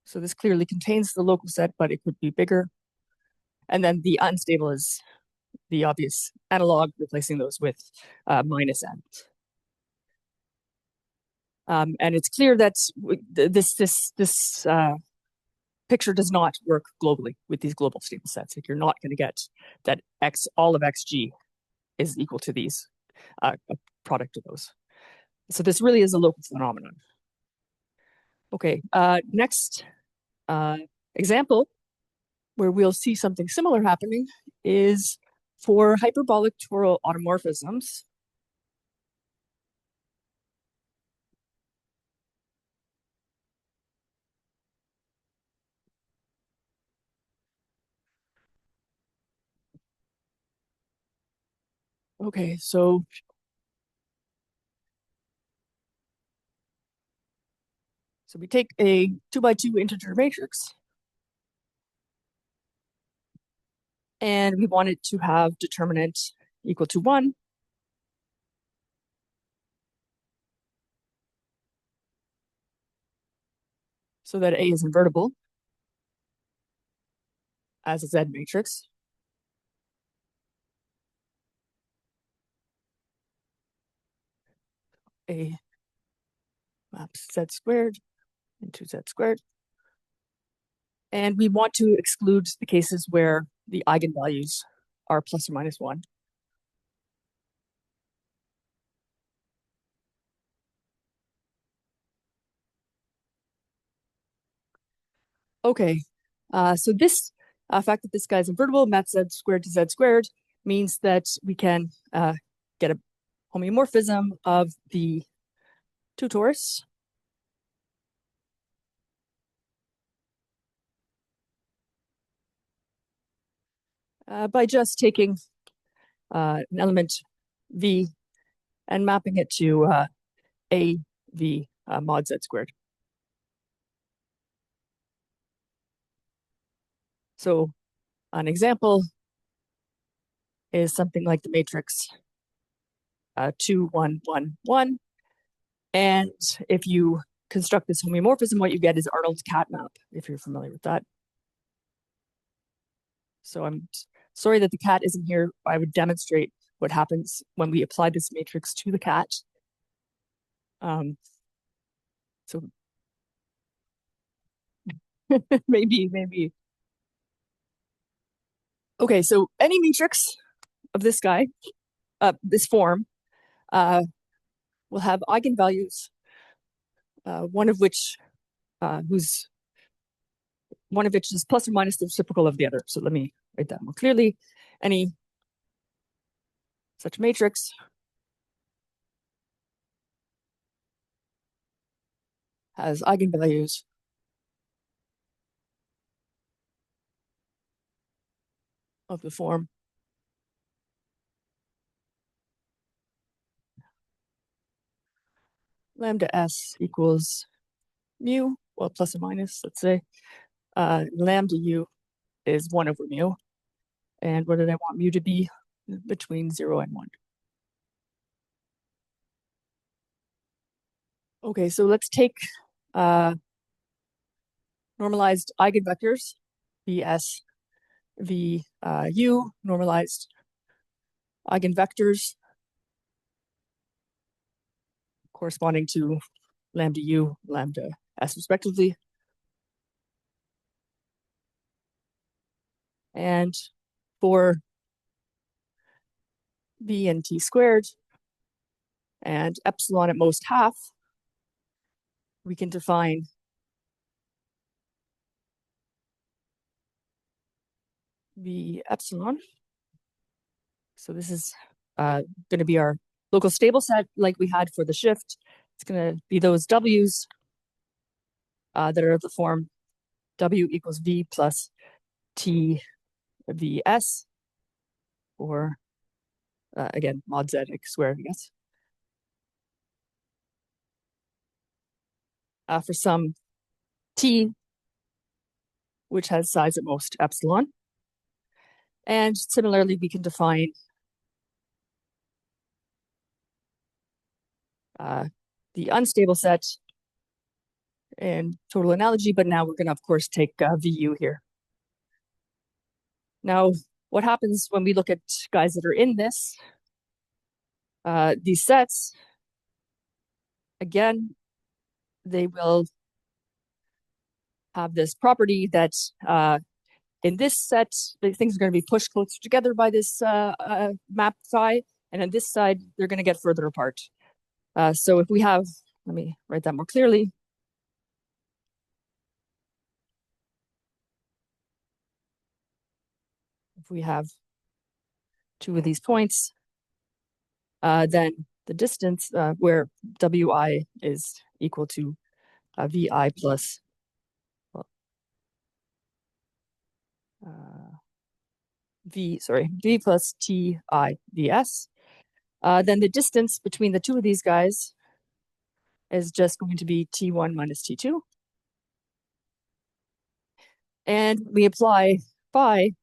So this clearly contains the local set, but it could be bigger. And then the unstable is the obvious analog, replacing those with minus n. And it's clear that this picture does not work globally with these global stable sets. Like, you're not going to get that all of xg is equal to these, a product of those. So this really is a local phenomenon. Okay, next example where we'll see something similar happening is for hyperbolic Toral automorphisms. Okay, so we take a 2x2 integer matrix, and we want it to have determinant equal to 1. So that A is invertible as a Z matrix. A maps Z squared into Z squared. And we want to exclude the cases where the eigenvalues are plus or minus 1. Okay, so this fact that this guy is invertible, maps Z squared to Z squared, means that we can get a homeomorphism of the two torus. by just taking an element V and mapping it to A V mod Z squared. So an example is something like the matrix 2, 1, 1, 1. And if you construct this homeomorphism, what you get is Arnold's cat map, if you're familiar with that. So I'm sorry that the cat isn't here. I would demonstrate what happens when we apply this matrix to the cat. So maybe. Okay, so any matrix of this guy, this form, will have eigenvalues, one of which is plus or minus the reciprocal of the other. So let me write that more clearly. Any such matrix has eigenvalues of the form lambda s equals mu, well, plus or minus, let's say. Lambda u is 1 over mu. And what did I want mu to be? Between 0 and 1. Okay, so let's take normalized eigenvectors, Vs, V, U, normalized eigenvectors corresponding to lambda u, lambda s respectively. And for v and t squared and epsilon at most half, we can define v epsilon. So this is going to be our local stable set like we had for the shift. It's going to be those w's that are of the form w equals v plus t vs, or again, mod z x squared, I guess. For some t, which has size at most epsilon. And similarly, we can define the unstable set in total analogy, but now we're going to, of course, take VU here. Now, what happens when we look at guys that are in this? These sets, again, they will have this property that in this set, the things are going to be pushed closer together by this map phi, and on this side, they're going to get further apart. So if we have, let me write that more clearly. If we have two of these points, then the distance where Wi is equal to Vi plus, well, V plus Ti Vs, then the distance between the two of these guys is just going to be T1 minus T2. And we apply phi,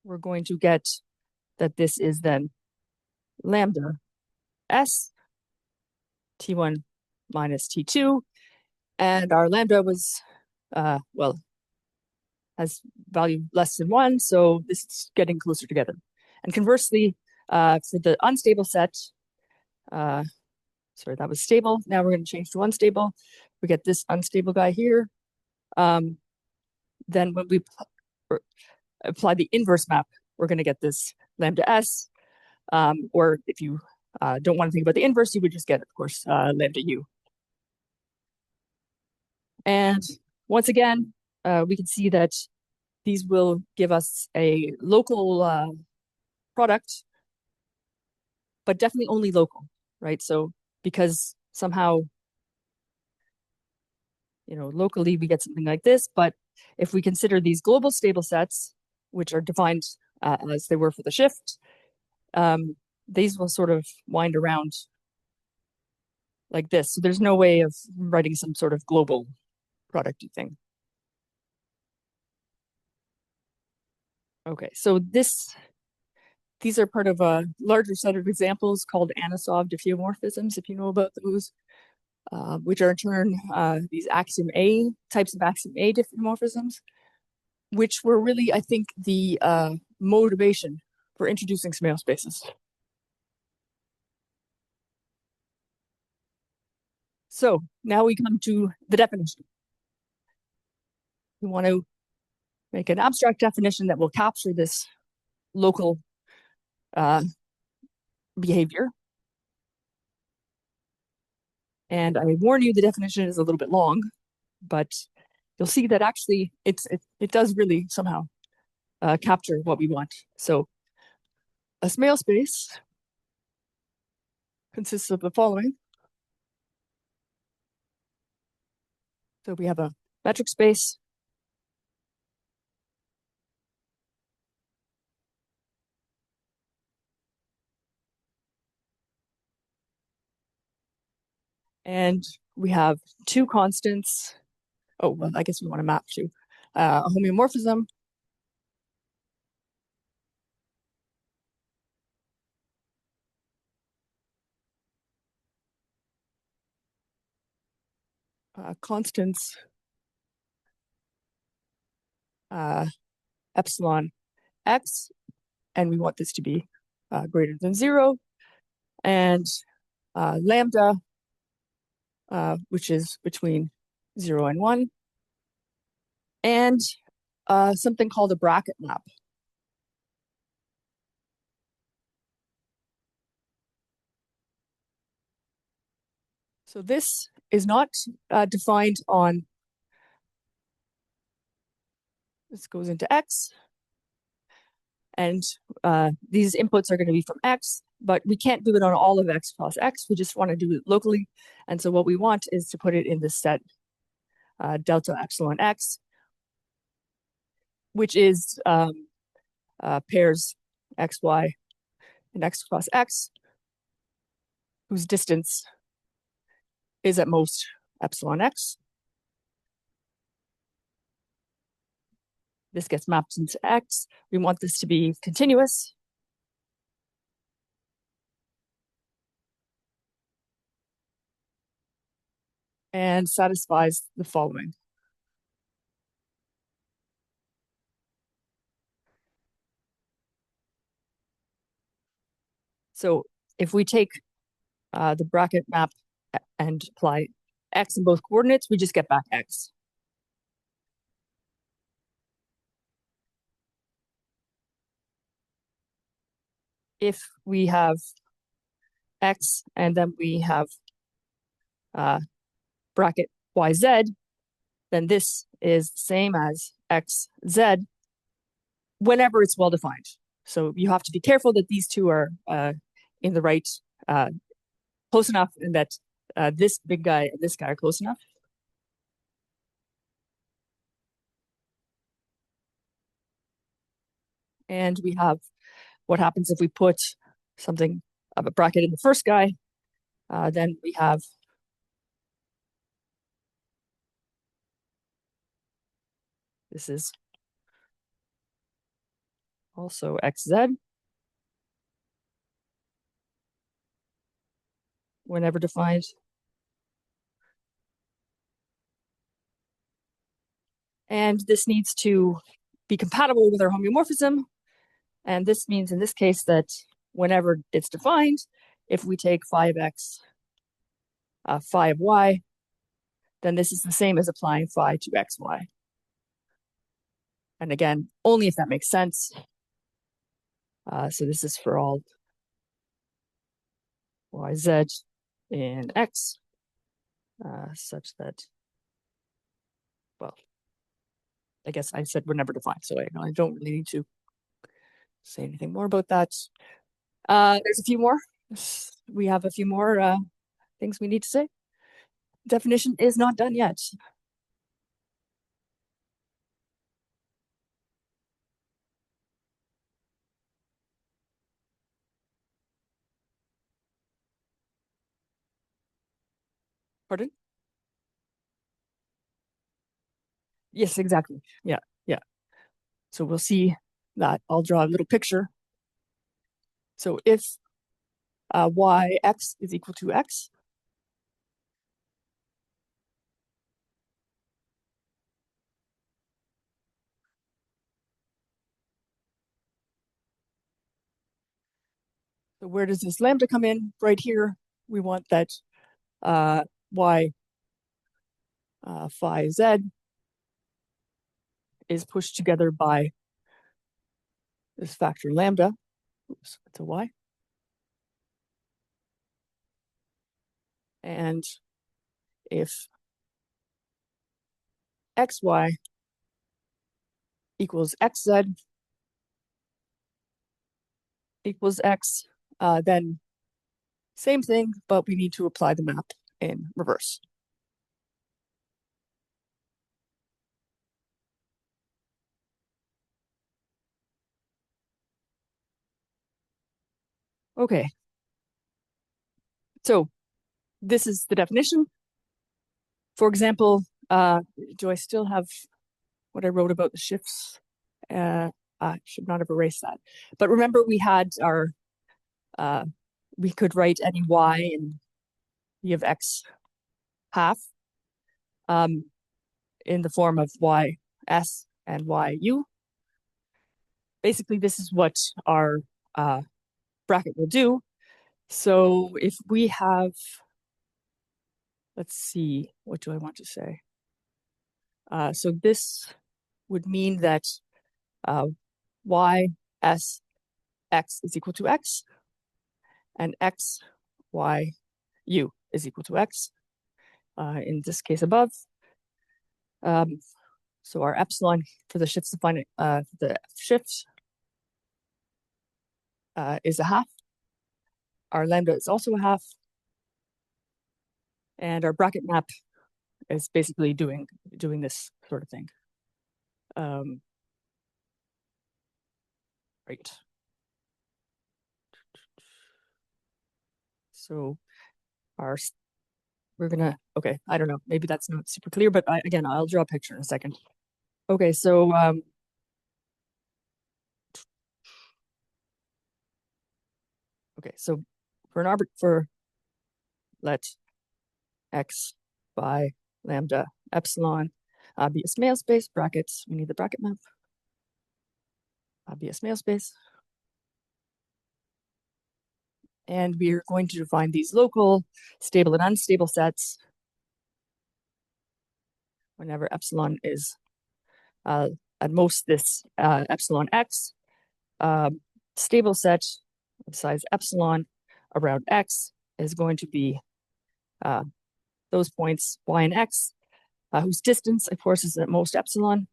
we're going to get that this is then lambda s T1 minus T2. And our lambda was, well, has value less than 1, so this is getting closer together. And conversely, for the unstable set, sorry, that was stable. Now we're going to change to unstable. We get this unstable guy here. Then when we apply the inverse map, we're going to get this lambda s. Or if you don't want to think about the inverse, you would just get, of course, lambda u. And once again, we can see that these will give us a local product, but definitely only local, right? So because somehow, locally we get something like this, but if we consider these global stable sets, which are defined as they were for the shift, these will sort of wind around like this. So there's no way of writing some sort of global producty thing. Okay, so these are part of a larger set of examples called MNiSW diffeomorphisms, if you know about those, which are in turn these axiom A, types of axiom A diffeomorphisms, which were really, I think, the motivation for introducing Smale spaces. So now we come to the definition. We want to make an abstract definition that will capture this local behavior. And I warn you, the definition is a little bit long, but you'll see that actually it does really somehow capture what we want. So a Smale space consists of the following. So we have a metric space, and we have two constants. Oh, well, I guess we want to map to a homeomorphism constants epsilon x, and we want this to be greater than 0, and lambda, which is between 0 and 1, and something called a bracket map. So this is not defined on, this goes into X, and these inputs are going to be from X, but we can't do it on all of X plus X. We just want to do it locally. And so what we want is to put it in this set delta epsilon X, which is pairs X, Y, and X plus X, whose distance is at most epsilon X. This gets mapped into X. We want this to be continuous. And satisfies the following. So if we take the bracket map and apply X in both coordinates, we just get back X. If we have X and then we have bracket YZ, then this is the same as XZ whenever it's well defined. So you have to be careful that these two are in the right, close enough, and that this big guy and this guy are close enough. And we have what happens if we put something of a bracket in the first guy, then we have this is also XZ whenever defined. And this needs to be compatible with our homeomorphism. And this means in this case that whenever it's defined, if we take phi of x, phi of y, then this is the same as applying phi to xy. And again, only if that makes sense. So this is for all yz in x, such that, well, I guess I said whenever defined, so I don't really need to say anything more about that. There's a few more. We have a few more things we need to say. Definition is not done yet. Pardon? Yes, exactly. Yeah, yeah. So we'll see that. I'll draw a little picture. So if yx is equal to x, so where does this lambda come in? Right here, we want that y phi z is pushed together by this factor lambda. Oops, it's a y. And if xy equals xz equals x, then same thing, but we need to apply the map in reverse. Okay. So this is the definition. For example, do I still have what I wrote about the shifts? I should not have erased that. But remember, we had our, we could write any y and e of x half in the form of ys and yu. Basically, this is what our bracket will do. So if we have, let's see, what do I want to say? So this would mean that y s x is equal to x, and x y u is equal to x. In this case above, so our epsilon for the shifts defined, the shift is a half. Our lambda is also a half, and our bracket map is basically doing this sort of thing. Right. So we're gonna, okay, I don't know, maybe that's not super clear, but again, I'll draw a picture in a second. Okay, so okay, so for let x by lambda epsilon be a Smale space, brackets, we need the bracket map, be a Smale space. And we're going to define these local, stable, and unstable sets whenever epsilon is at most this epsilon x. Stable set of size epsilon around x is going to be those points y and x, whose distance, of course, is at most epsilon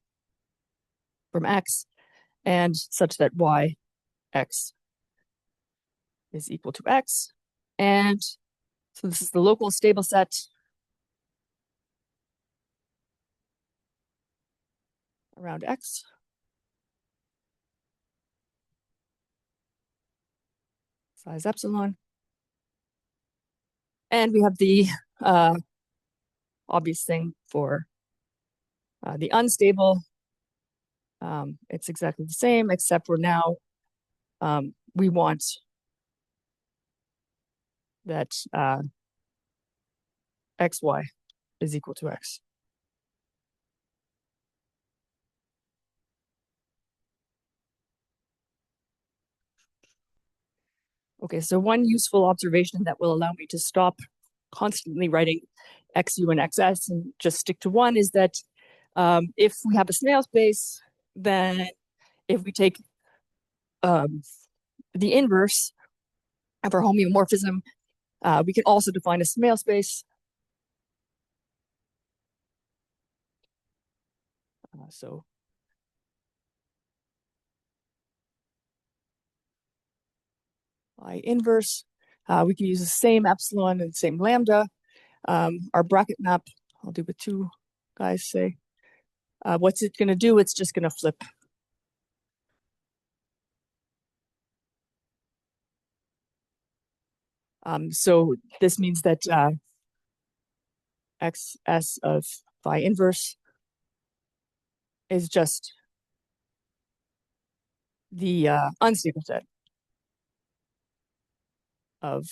from x, and such that y x is equal to x. And so this is the local stable set around x. Size epsilon. And we have the obvious thing for the unstable. It's exactly the same, except we're now, we want that xy is equal to x. Okay, so one useful observation that will allow me to stop constantly writing xu and xs and just stick to one is that if we have a Smale space, then if we take the inverse of our homeomorphism, we can also define a Smale space. So by inverse, we can use the same epsilon and same lambda. Our bracket map, I'll do with two guys say. What's it going to do? It's just going to flip. So this means that xs of phi inverse is just the unstable set of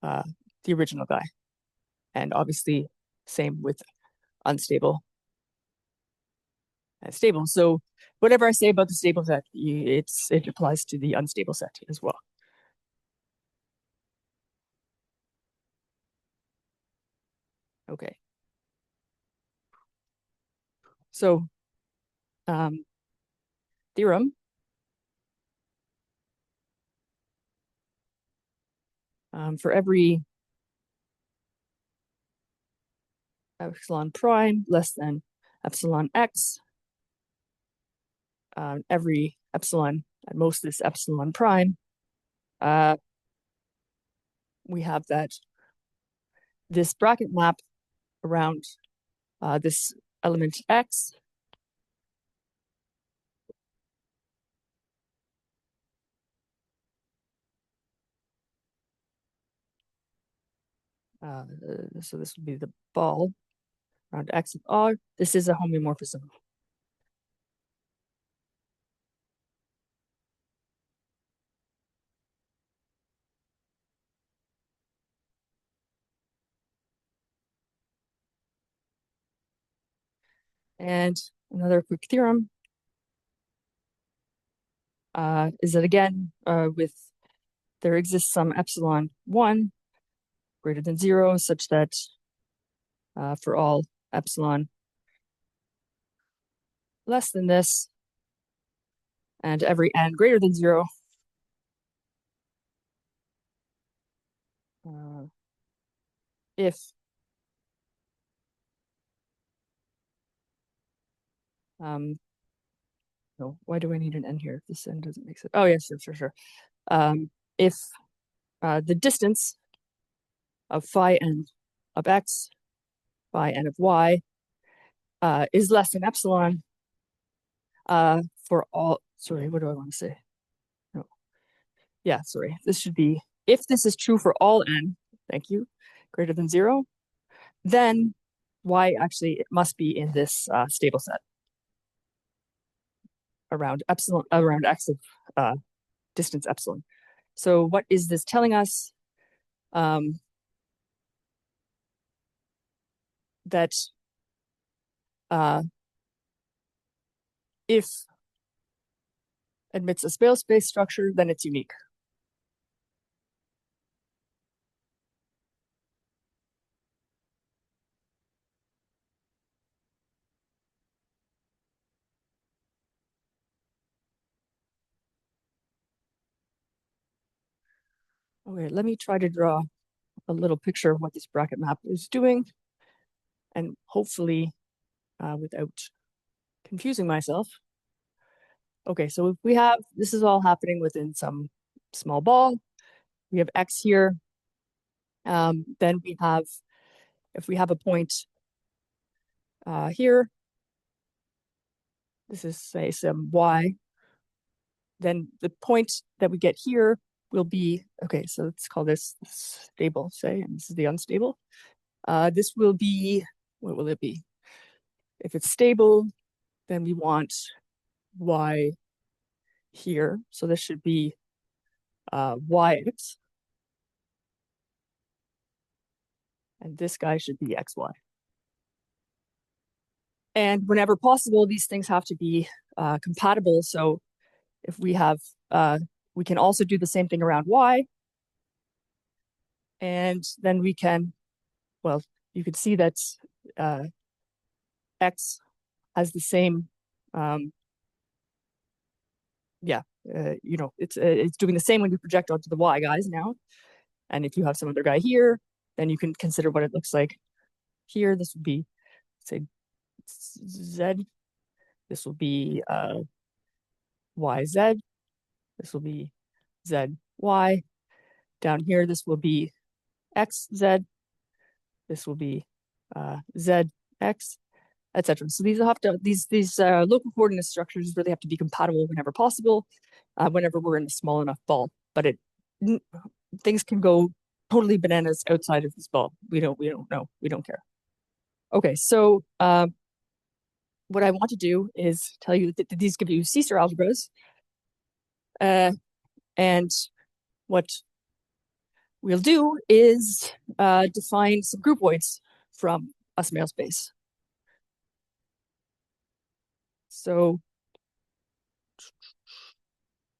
the original guy. And obviously same with unstable and stable. So whatever I say about the stable set, it applies to the unstable set as well. Okay. So theorem. For every epsilon prime less than epsilon x, every epsilon, at most this epsilon prime, we have that this bracket map around this element x so this would be the ball around x of r. This is a homeomorphism. And another quick theorem is that again, there exists some epsilon 1 greater than 0 such that for all epsilon less than this and every n greater than 0, if no, why do I need an n here? This n doesn't make sense. Oh yes, sure. If the distance of phi n of x, phi n of y, is less than epsilon for all, sorry, what do I want to say? No. Yeah, sorry, this should be, if this is true for all n, thank you, greater than 0, then y actually it must be in this stable set around epsilon, around x of distance epsilon. So what is this telling us? That if admits a spatial space structure, then it's unique. Okay, let me try to draw a little picture of what this bracket map is doing, and hopefully without confusing myself. Okay, so if we have, this is all happening within some small ball. We have x here. Then we have, if we have a point here, this is say some y, then the point that we get here will be, okay, so let's call this stable, say, and this is the unstable. This will be, what will it be? If it's stable, then we want y here. So this should be yx. And this guy should be xy. And whenever possible, these things have to be compatible. So if we have, we can also do the same thing around y. And then we can, well, you can see that x has the same, it's doing the same when you project onto the y guys now. And if you have some other guy here, then you can consider what it looks like here. This would be, say, z. This will be yz. This will be zy. Down here, this will be xz. This will be zx, etc. So these will have to, these local coordinate structures really have to be compatible whenever possible, whenever we're in a small enough ball. But things can go totally bananas outside of this ball. We don't know. We don't care. Okay, so what I want to do is tell you that these give you C-star algebras. And what we'll do is define some groupoids from a Smale space. So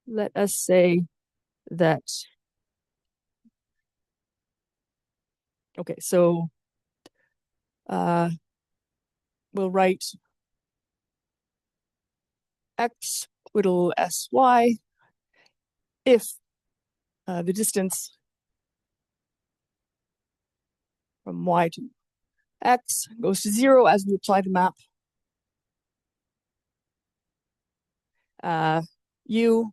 let us say that, okay, so we'll write x twiddle sy if the distance from y to x goes to 0 as we apply the map. U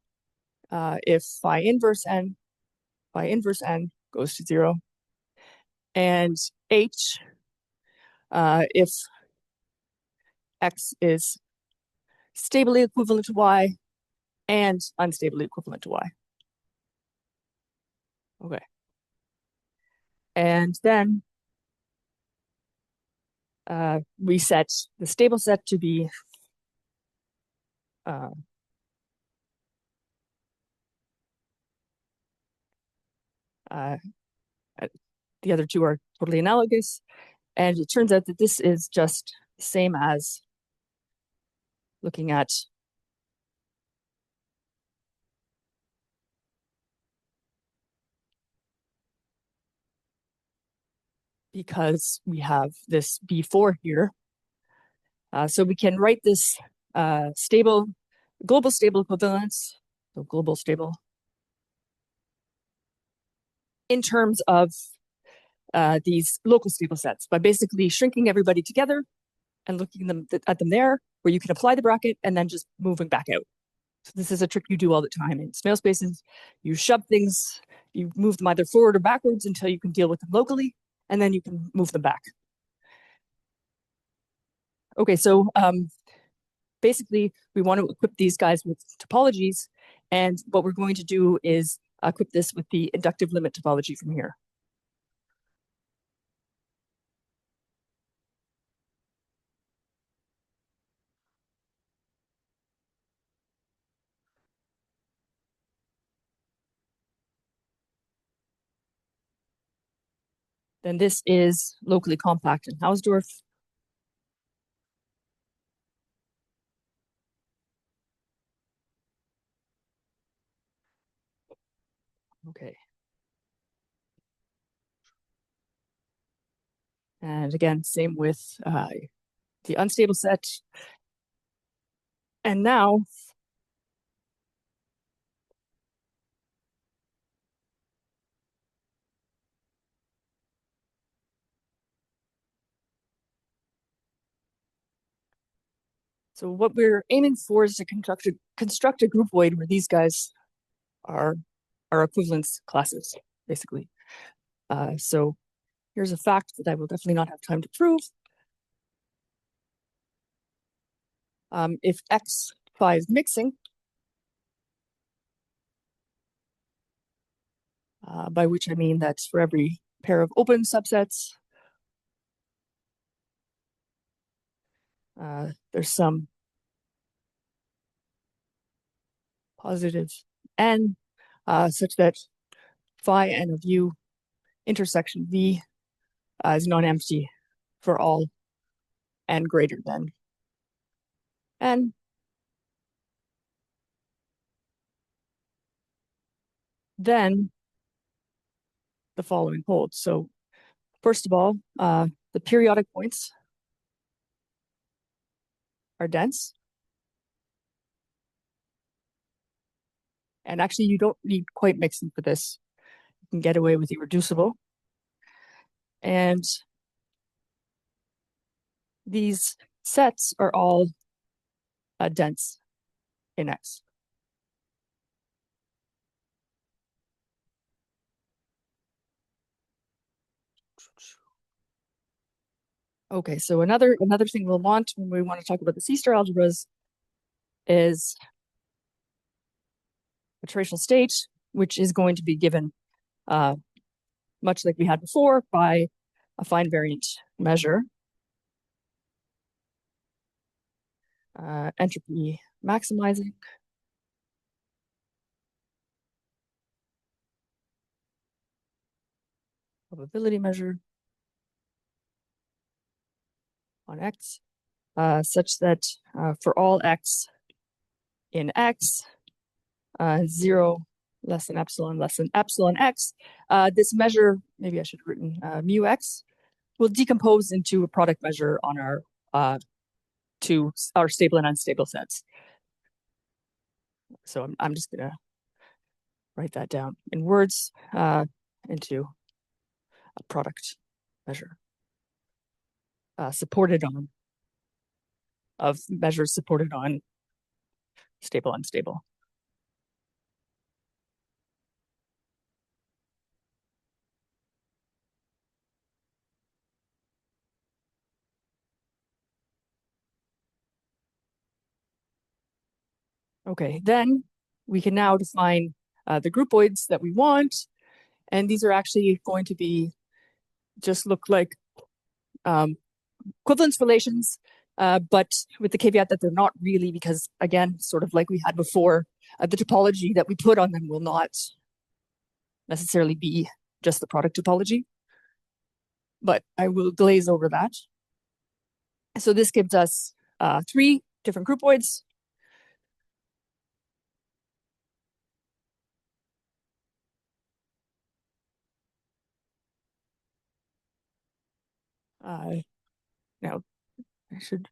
if phi inverse n goes to 0, and h if x is stably equivalent to y and unstably equivalent to y. Okay. And then we set the stable set to be the other two are totally analogous. And it turns out that this is just the same as looking at because we have this B4 here. So we can write this global stable equivalence, so global stable, in terms of these local stable sets by basically shrinking everybody together and looking at them there, where you can apply the bracket and then just moving back out. So this is a trick you do all the time in Smale spaces. You shove things, you move them either forward or backwards until you can deal with them locally, and then you can move them back. Okay, so basically we want to equip these guys with topologies, and what we're going to do is equip this with the inductive limit topology from here. Then this is locally compact in Hausdorff. Okay. And again, same with the unstable set. And now so what we're aiming for is to construct a groupoid where these guys are equivalence classes, basically. So here's a fact that I will definitely not have time to prove. If x phi is mixing, by which I mean that for every pair of open subsets, there's some positive n such that phi n of u intersection v is non-empty for all n greater than n. Then the following holds. So first of all, the periodic points are dense. And actually, you don't need quite mixing for this. You can get away with irreducible. And these sets are all dense in X. Okay, so another thing we'll want when we want to talk about the C-star algebras is a tracial state, which is going to be given much like we had before by a fine variant measure. entropy maximizing. Probability measure on X, such that for all X in X, 0 less than epsilon X, this measure, maybe I should have written mu X, will decompose into a product measure on our our stable and unstable sets. So I'm just gonna write that down in words into a product measure supported on of measures supported on stable, unstable. Okay, then we can now define the groupoids that we want, and these are actually going to be just look like equivalence relations, but with the caveat that they're not really, because again, sort of like we had before, the topology that we put on them will not necessarily be just the product topology, but I will glaze over that. So this gives us 3 different groupoids. Now, I should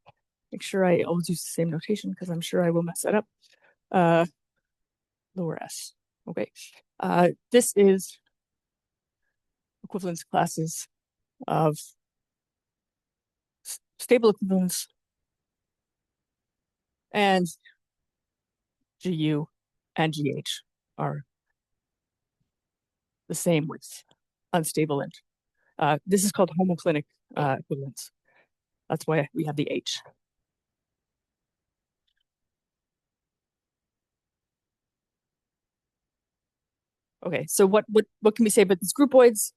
make sure I always use the same notation because I'm sure I will mess that up. Lower S. Okay. This is equivalence classes of stable equivalence and GU and GH are the same with unstable int. This is called homoclinic equivalence. That's why we have the H. Okay, so what can we say about these groupoids?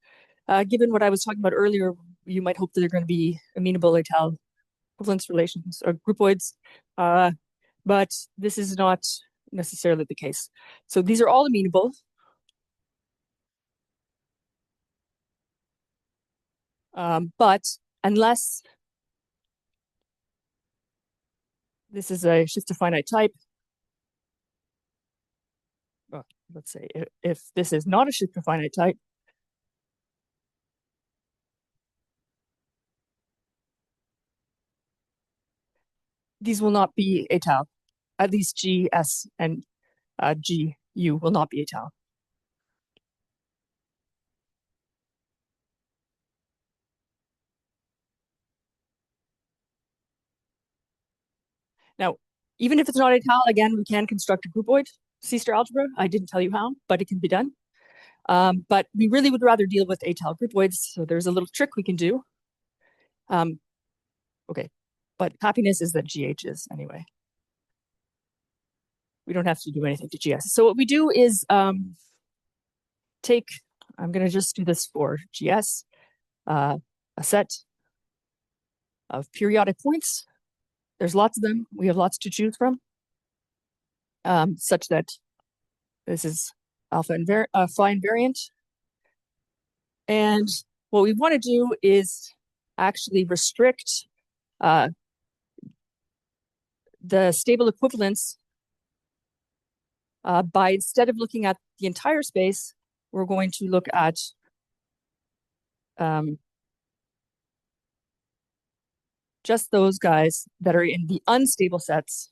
Given what I was talking about earlier, you might hope that they're going to be amenable étale equivalence relations or groupoids, but this is not necessarily the case. So these are all amenable. But unless this is a shift to finite type, let's say if this is not a shift to finite type, these will not be étale. At least G, S, and G, U will not be étale. Now, even if it's not étale, again, we can construct a groupoid C-star algebra. I didn't tell you how, but it can be done. But we really would rather deal with étale groupoids, so there's a little trick we can do. Okay, but happiness is that GH is anyway. We don't have to do anything to GS. So what we do is take, I'm going to just do this for GS, a set of periodic points. There's lots of them. We have lots to choose from, such that this is alpha phi invariant. And what we want to do is actually restrict the stable equivalence by, instead of looking at the entire space, we're going to look at just those guys that are in the unstable sets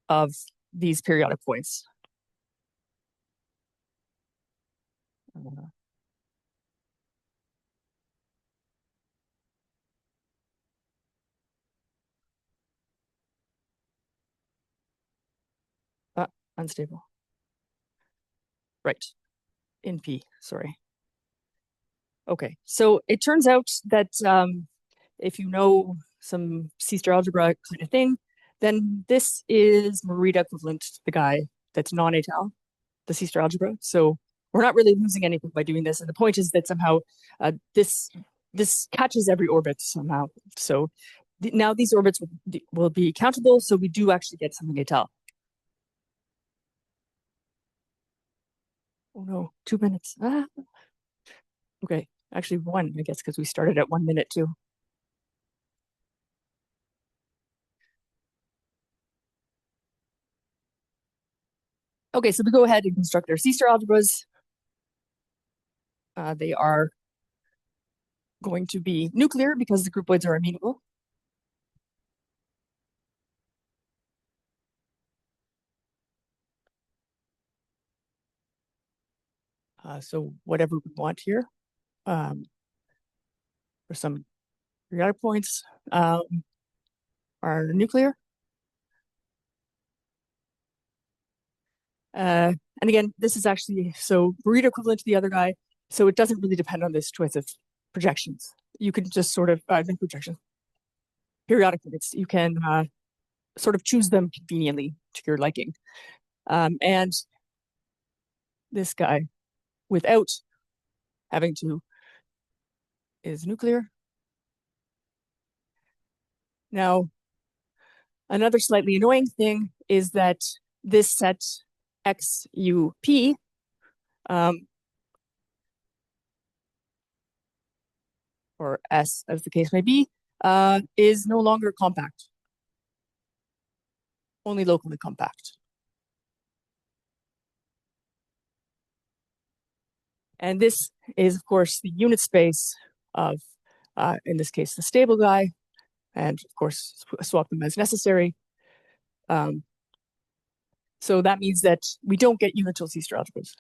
of these periodic points. Unstable. Right. In P, sorry. Okay, so it turns out that if you know some C-star algebra kind of thing, then this is Morita equivalent to the guy that's non-étale, the C-star algebra. So we're not really losing anything by doing this. And the point is that somehow this catches every orbit somehow. So now these orbits will be countable, so we do actually get something to tell. Oh no, 2 minutes. Ah. Okay, actually 1, I guess, because we started at 1 minute too. Okay, so we go ahead and construct our C-star algebras. They are going to be nuclear because the groupoids are amenable. So whatever we want here for some periodic points are nuclear. And again, this is actually so burrito equivalent to the other guy, so it doesn't really depend on this choice of projections. You can just sort of no projections, periodic points. You can sort of choose them conveniently to your liking. And this guy, without having to, is nuclear. Now, another slightly annoying thing is that this set XUP or S as the case may be, is no longer compact, only locally compact. And this is, of course, the unit space of, in this case, the stable guy, and of course, swap them as necessary. So that means that we don't get unital C-star algebras.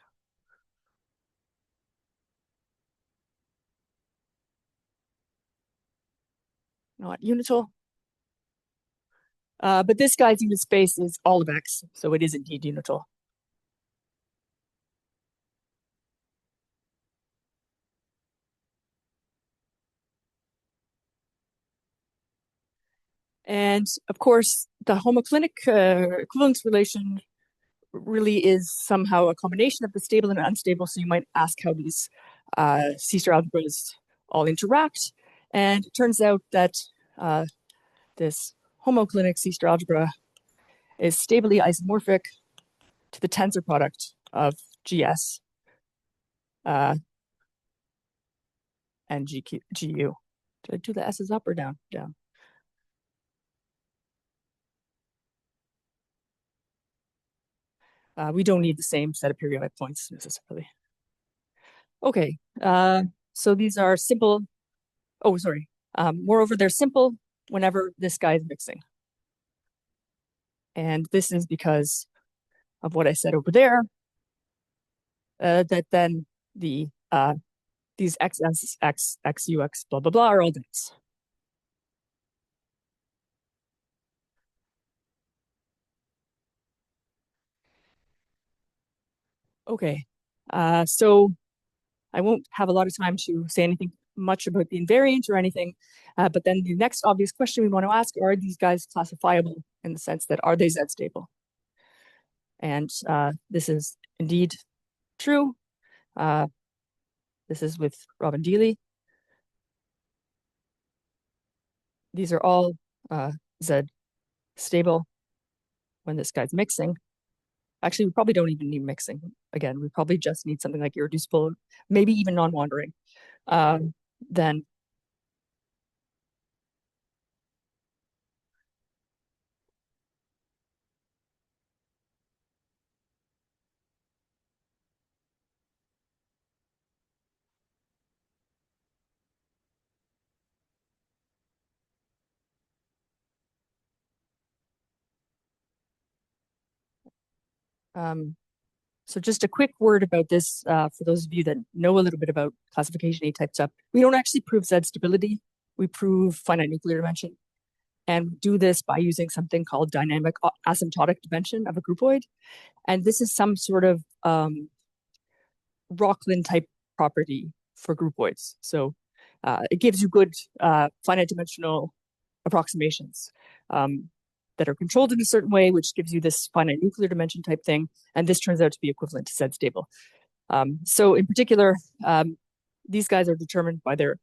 Not unital. But this guy's unit space is all of X, so it is indeed unital. And of course, the homoclinic equivalence relation really is somehow a combination of the stable and unstable. So you might ask how these C-star algebras all interact. And it turns out that this homoclinic C-star algebra is stably isomorphic to the tensor product of GS and GU. Did I do the S's up or down? Down. We don't need the same set of periodic points necessarily. Okay, so these are simple. Oh, sorry. Moreover, they're simple whenever this guy is mixing. And this is because of what I said over there, that then the these XS, X, XUX, blah, blah, blah are all dense. Okay, so I won't have a lot of time to say anything much about the invariant or anything, but then the next obvious question we want to ask, are these guys classifiable in the sense that are they Z-stable? And this is indeed true. This is with Robin Dealey. These are all Z stable when this guy's mixing. Actually, we probably don't even need mixing. Again, we probably just need something like irreducible, maybe even non-wandering. Then so just a quick word about this for those of you that know a little bit about classification A-type stuff. We don't actually prove Z stability. We prove finite nuclear dimension. And we do this by using something called dynamic asymptotic dimension of a groupoid. And this is some sort of Rocklin type property for groupoids. So it gives you good finite dimensional approximations that are controlled in a certain way, which gives you this finite nuclear dimension type thing. And this turns out to be equivalent to Z stable. So in particular, these guys are determined by their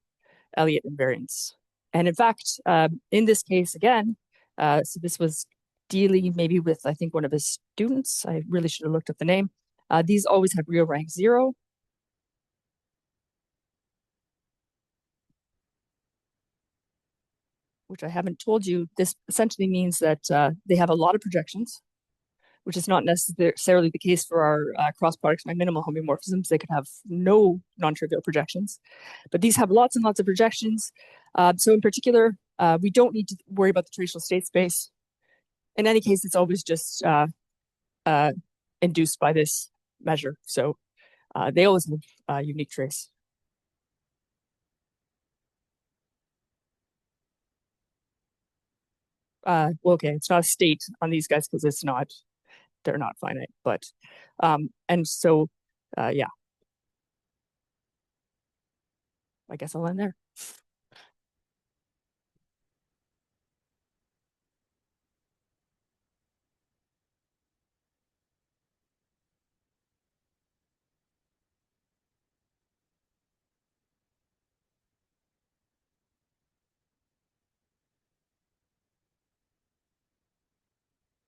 Elliott invariance. And in fact, in this case, again, so this was dealing maybe with, I think, one of his students. I really should have looked up the name. These always have real rank 0. Which I haven't told you. This essentially means that they have a lot of projections, which is not necessarily the case for our cross products by minimal homeomorphisms. They could have no non-trivial projections, but these have lots and lots of projections. So in particular, we don't need to worry about the tracial state space. In any case, it's always just induced by this measure. So they always have a unique trace. Well, okay, it's not a state on these guys because they're not finite, but and so yeah, I guess I'll end there.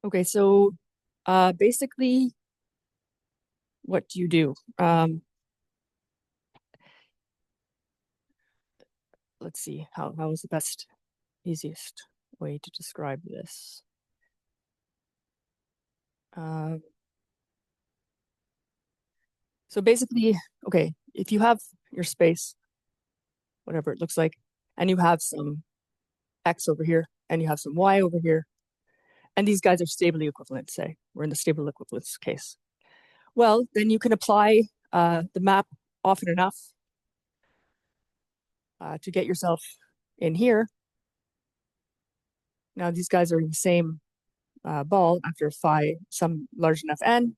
Okay, so basically, what do you do? Let's see, how is the best, easiest way to describe this? So basically, okay, if you have your space, whatever it looks like, and you have some x over here, and you have some y over here, and these guys are stably equivalent, say, we're in the stable equivalence case. Well, then you can apply the map often enough to get yourself in here. Now these guys are in the same ball after phi some large enough n.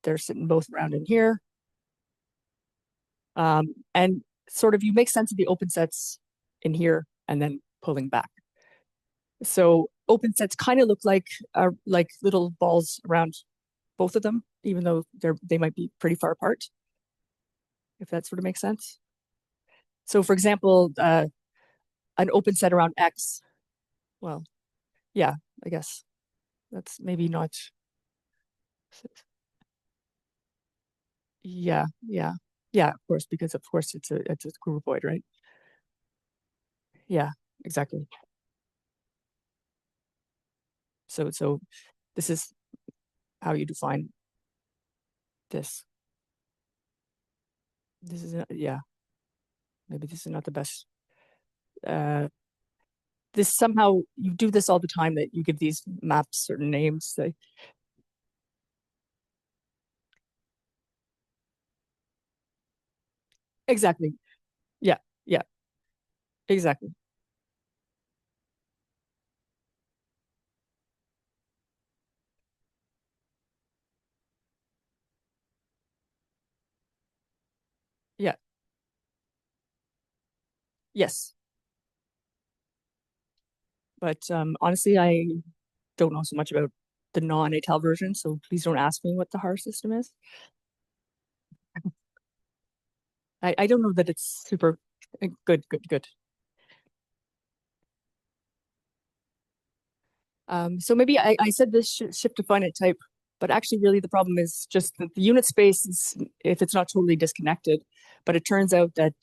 They're sitting both around in here. And sort of you make sense of the open sets in here and then pulling back. So open sets kind of look like little balls around both of them, even though they might be pretty far apart, if that sort of makes sense. So for example, an open set around X, well, yeah, I guess that's maybe not. Yeah, of course, because of course it's a groupoid, right? Yeah, exactly. So this is how you define this. This is yeah. Maybe this is not the best. This somehow you do this all the time, that you give these maps certain names. Exactly. Yeah, exactly. Yeah. Yes. But honestly, I don't know so much about the non-étal version, so please don't ask me what the Haar system is. I don't know that it's super good. So maybe I said this shift to finite type, but actually really the problem is just that the unit space is, if it's not totally disconnected, but it turns out that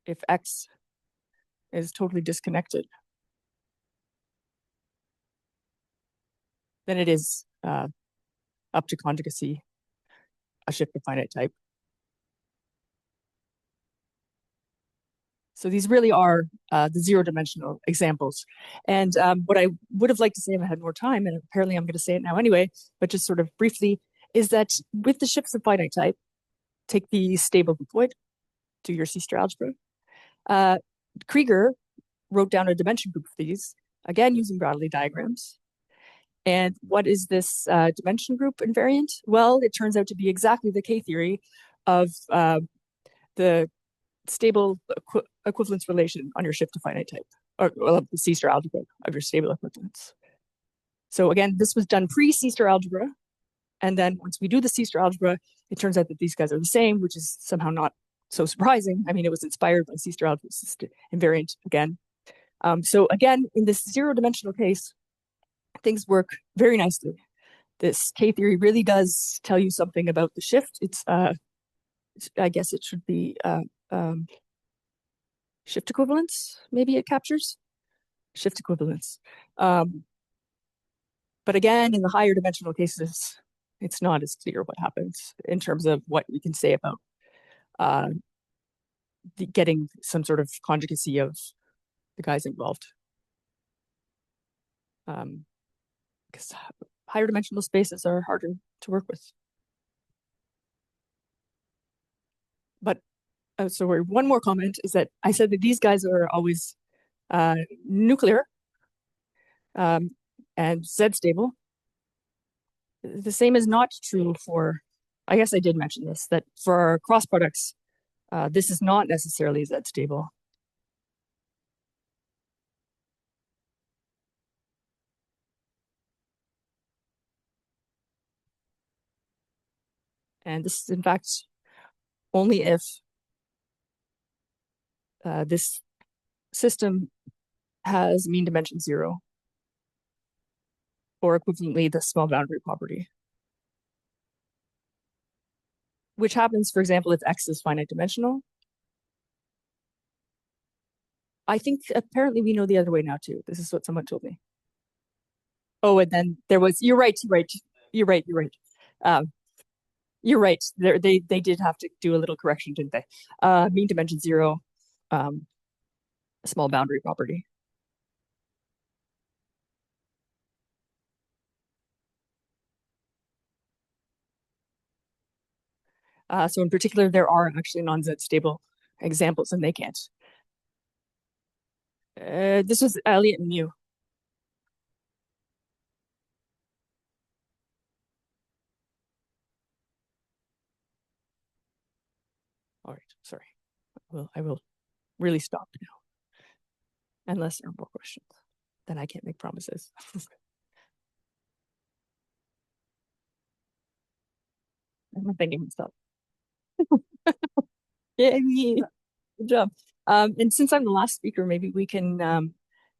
if X is totally disconnected, then it is up to conjugacy a shift to finite type. So these really are the zero-dimensional examples. And what I would have liked to say if I had more time, and apparently I'm going to say it now anyway, but just sort of briefly, is that with the shifts of finite type, take the stable groupoid, do your C-star algebra. Krieger wrote down a dimension group of these, again using Bradley diagrams. And what is this dimension group invariant? Well, it turns out to be exactly the K-theory of the stable equivalence relation on your shift to finite type, or well, the C-star algebra of your stable equivalence. So again, this was done pre-C-star algebra. And then once we do the C-star algebra, it turns out that these guys are the same, which is somehow not so surprising. I mean, it was inspired by C-star-algebras invariant again. So again, in this zero-dimensional case, things work very nicely. This K-theory really does tell you something about the shift. I guess it should be shift equivalence, maybe it captures shift equivalence. But again, in the higher dimensional cases, it's not as clear what happens in terms of what we can say about getting some sort of conjugacy of the guys involved. Because higher dimensional spaces are harder to work with. But so one more comment is that I said that these guys are always nuclear and Z stable. The same is not true for, I guess I did mention this, that for our cross products, this is not necessarily Z stable. And this is in fact only if this system has mean dimension 0, or equivalently the small boundary property, which happens, for example, if X is finite dimensional. I think apparently we know the other way now too. This is what someone told me. Oh, and then there was, you're right. You're right. They did have to do a little correction, didn't they? Mean dimension 0, small boundary property. So in particular, there are actually non-Z stable examples, and they can't. This was Elliott and Mu. All right, sorry. I will really stop now. Unless there are more questions, then I can't make promises. I'm thinking stuff. Yay, good job. And since I'm the last speaker, maybe we can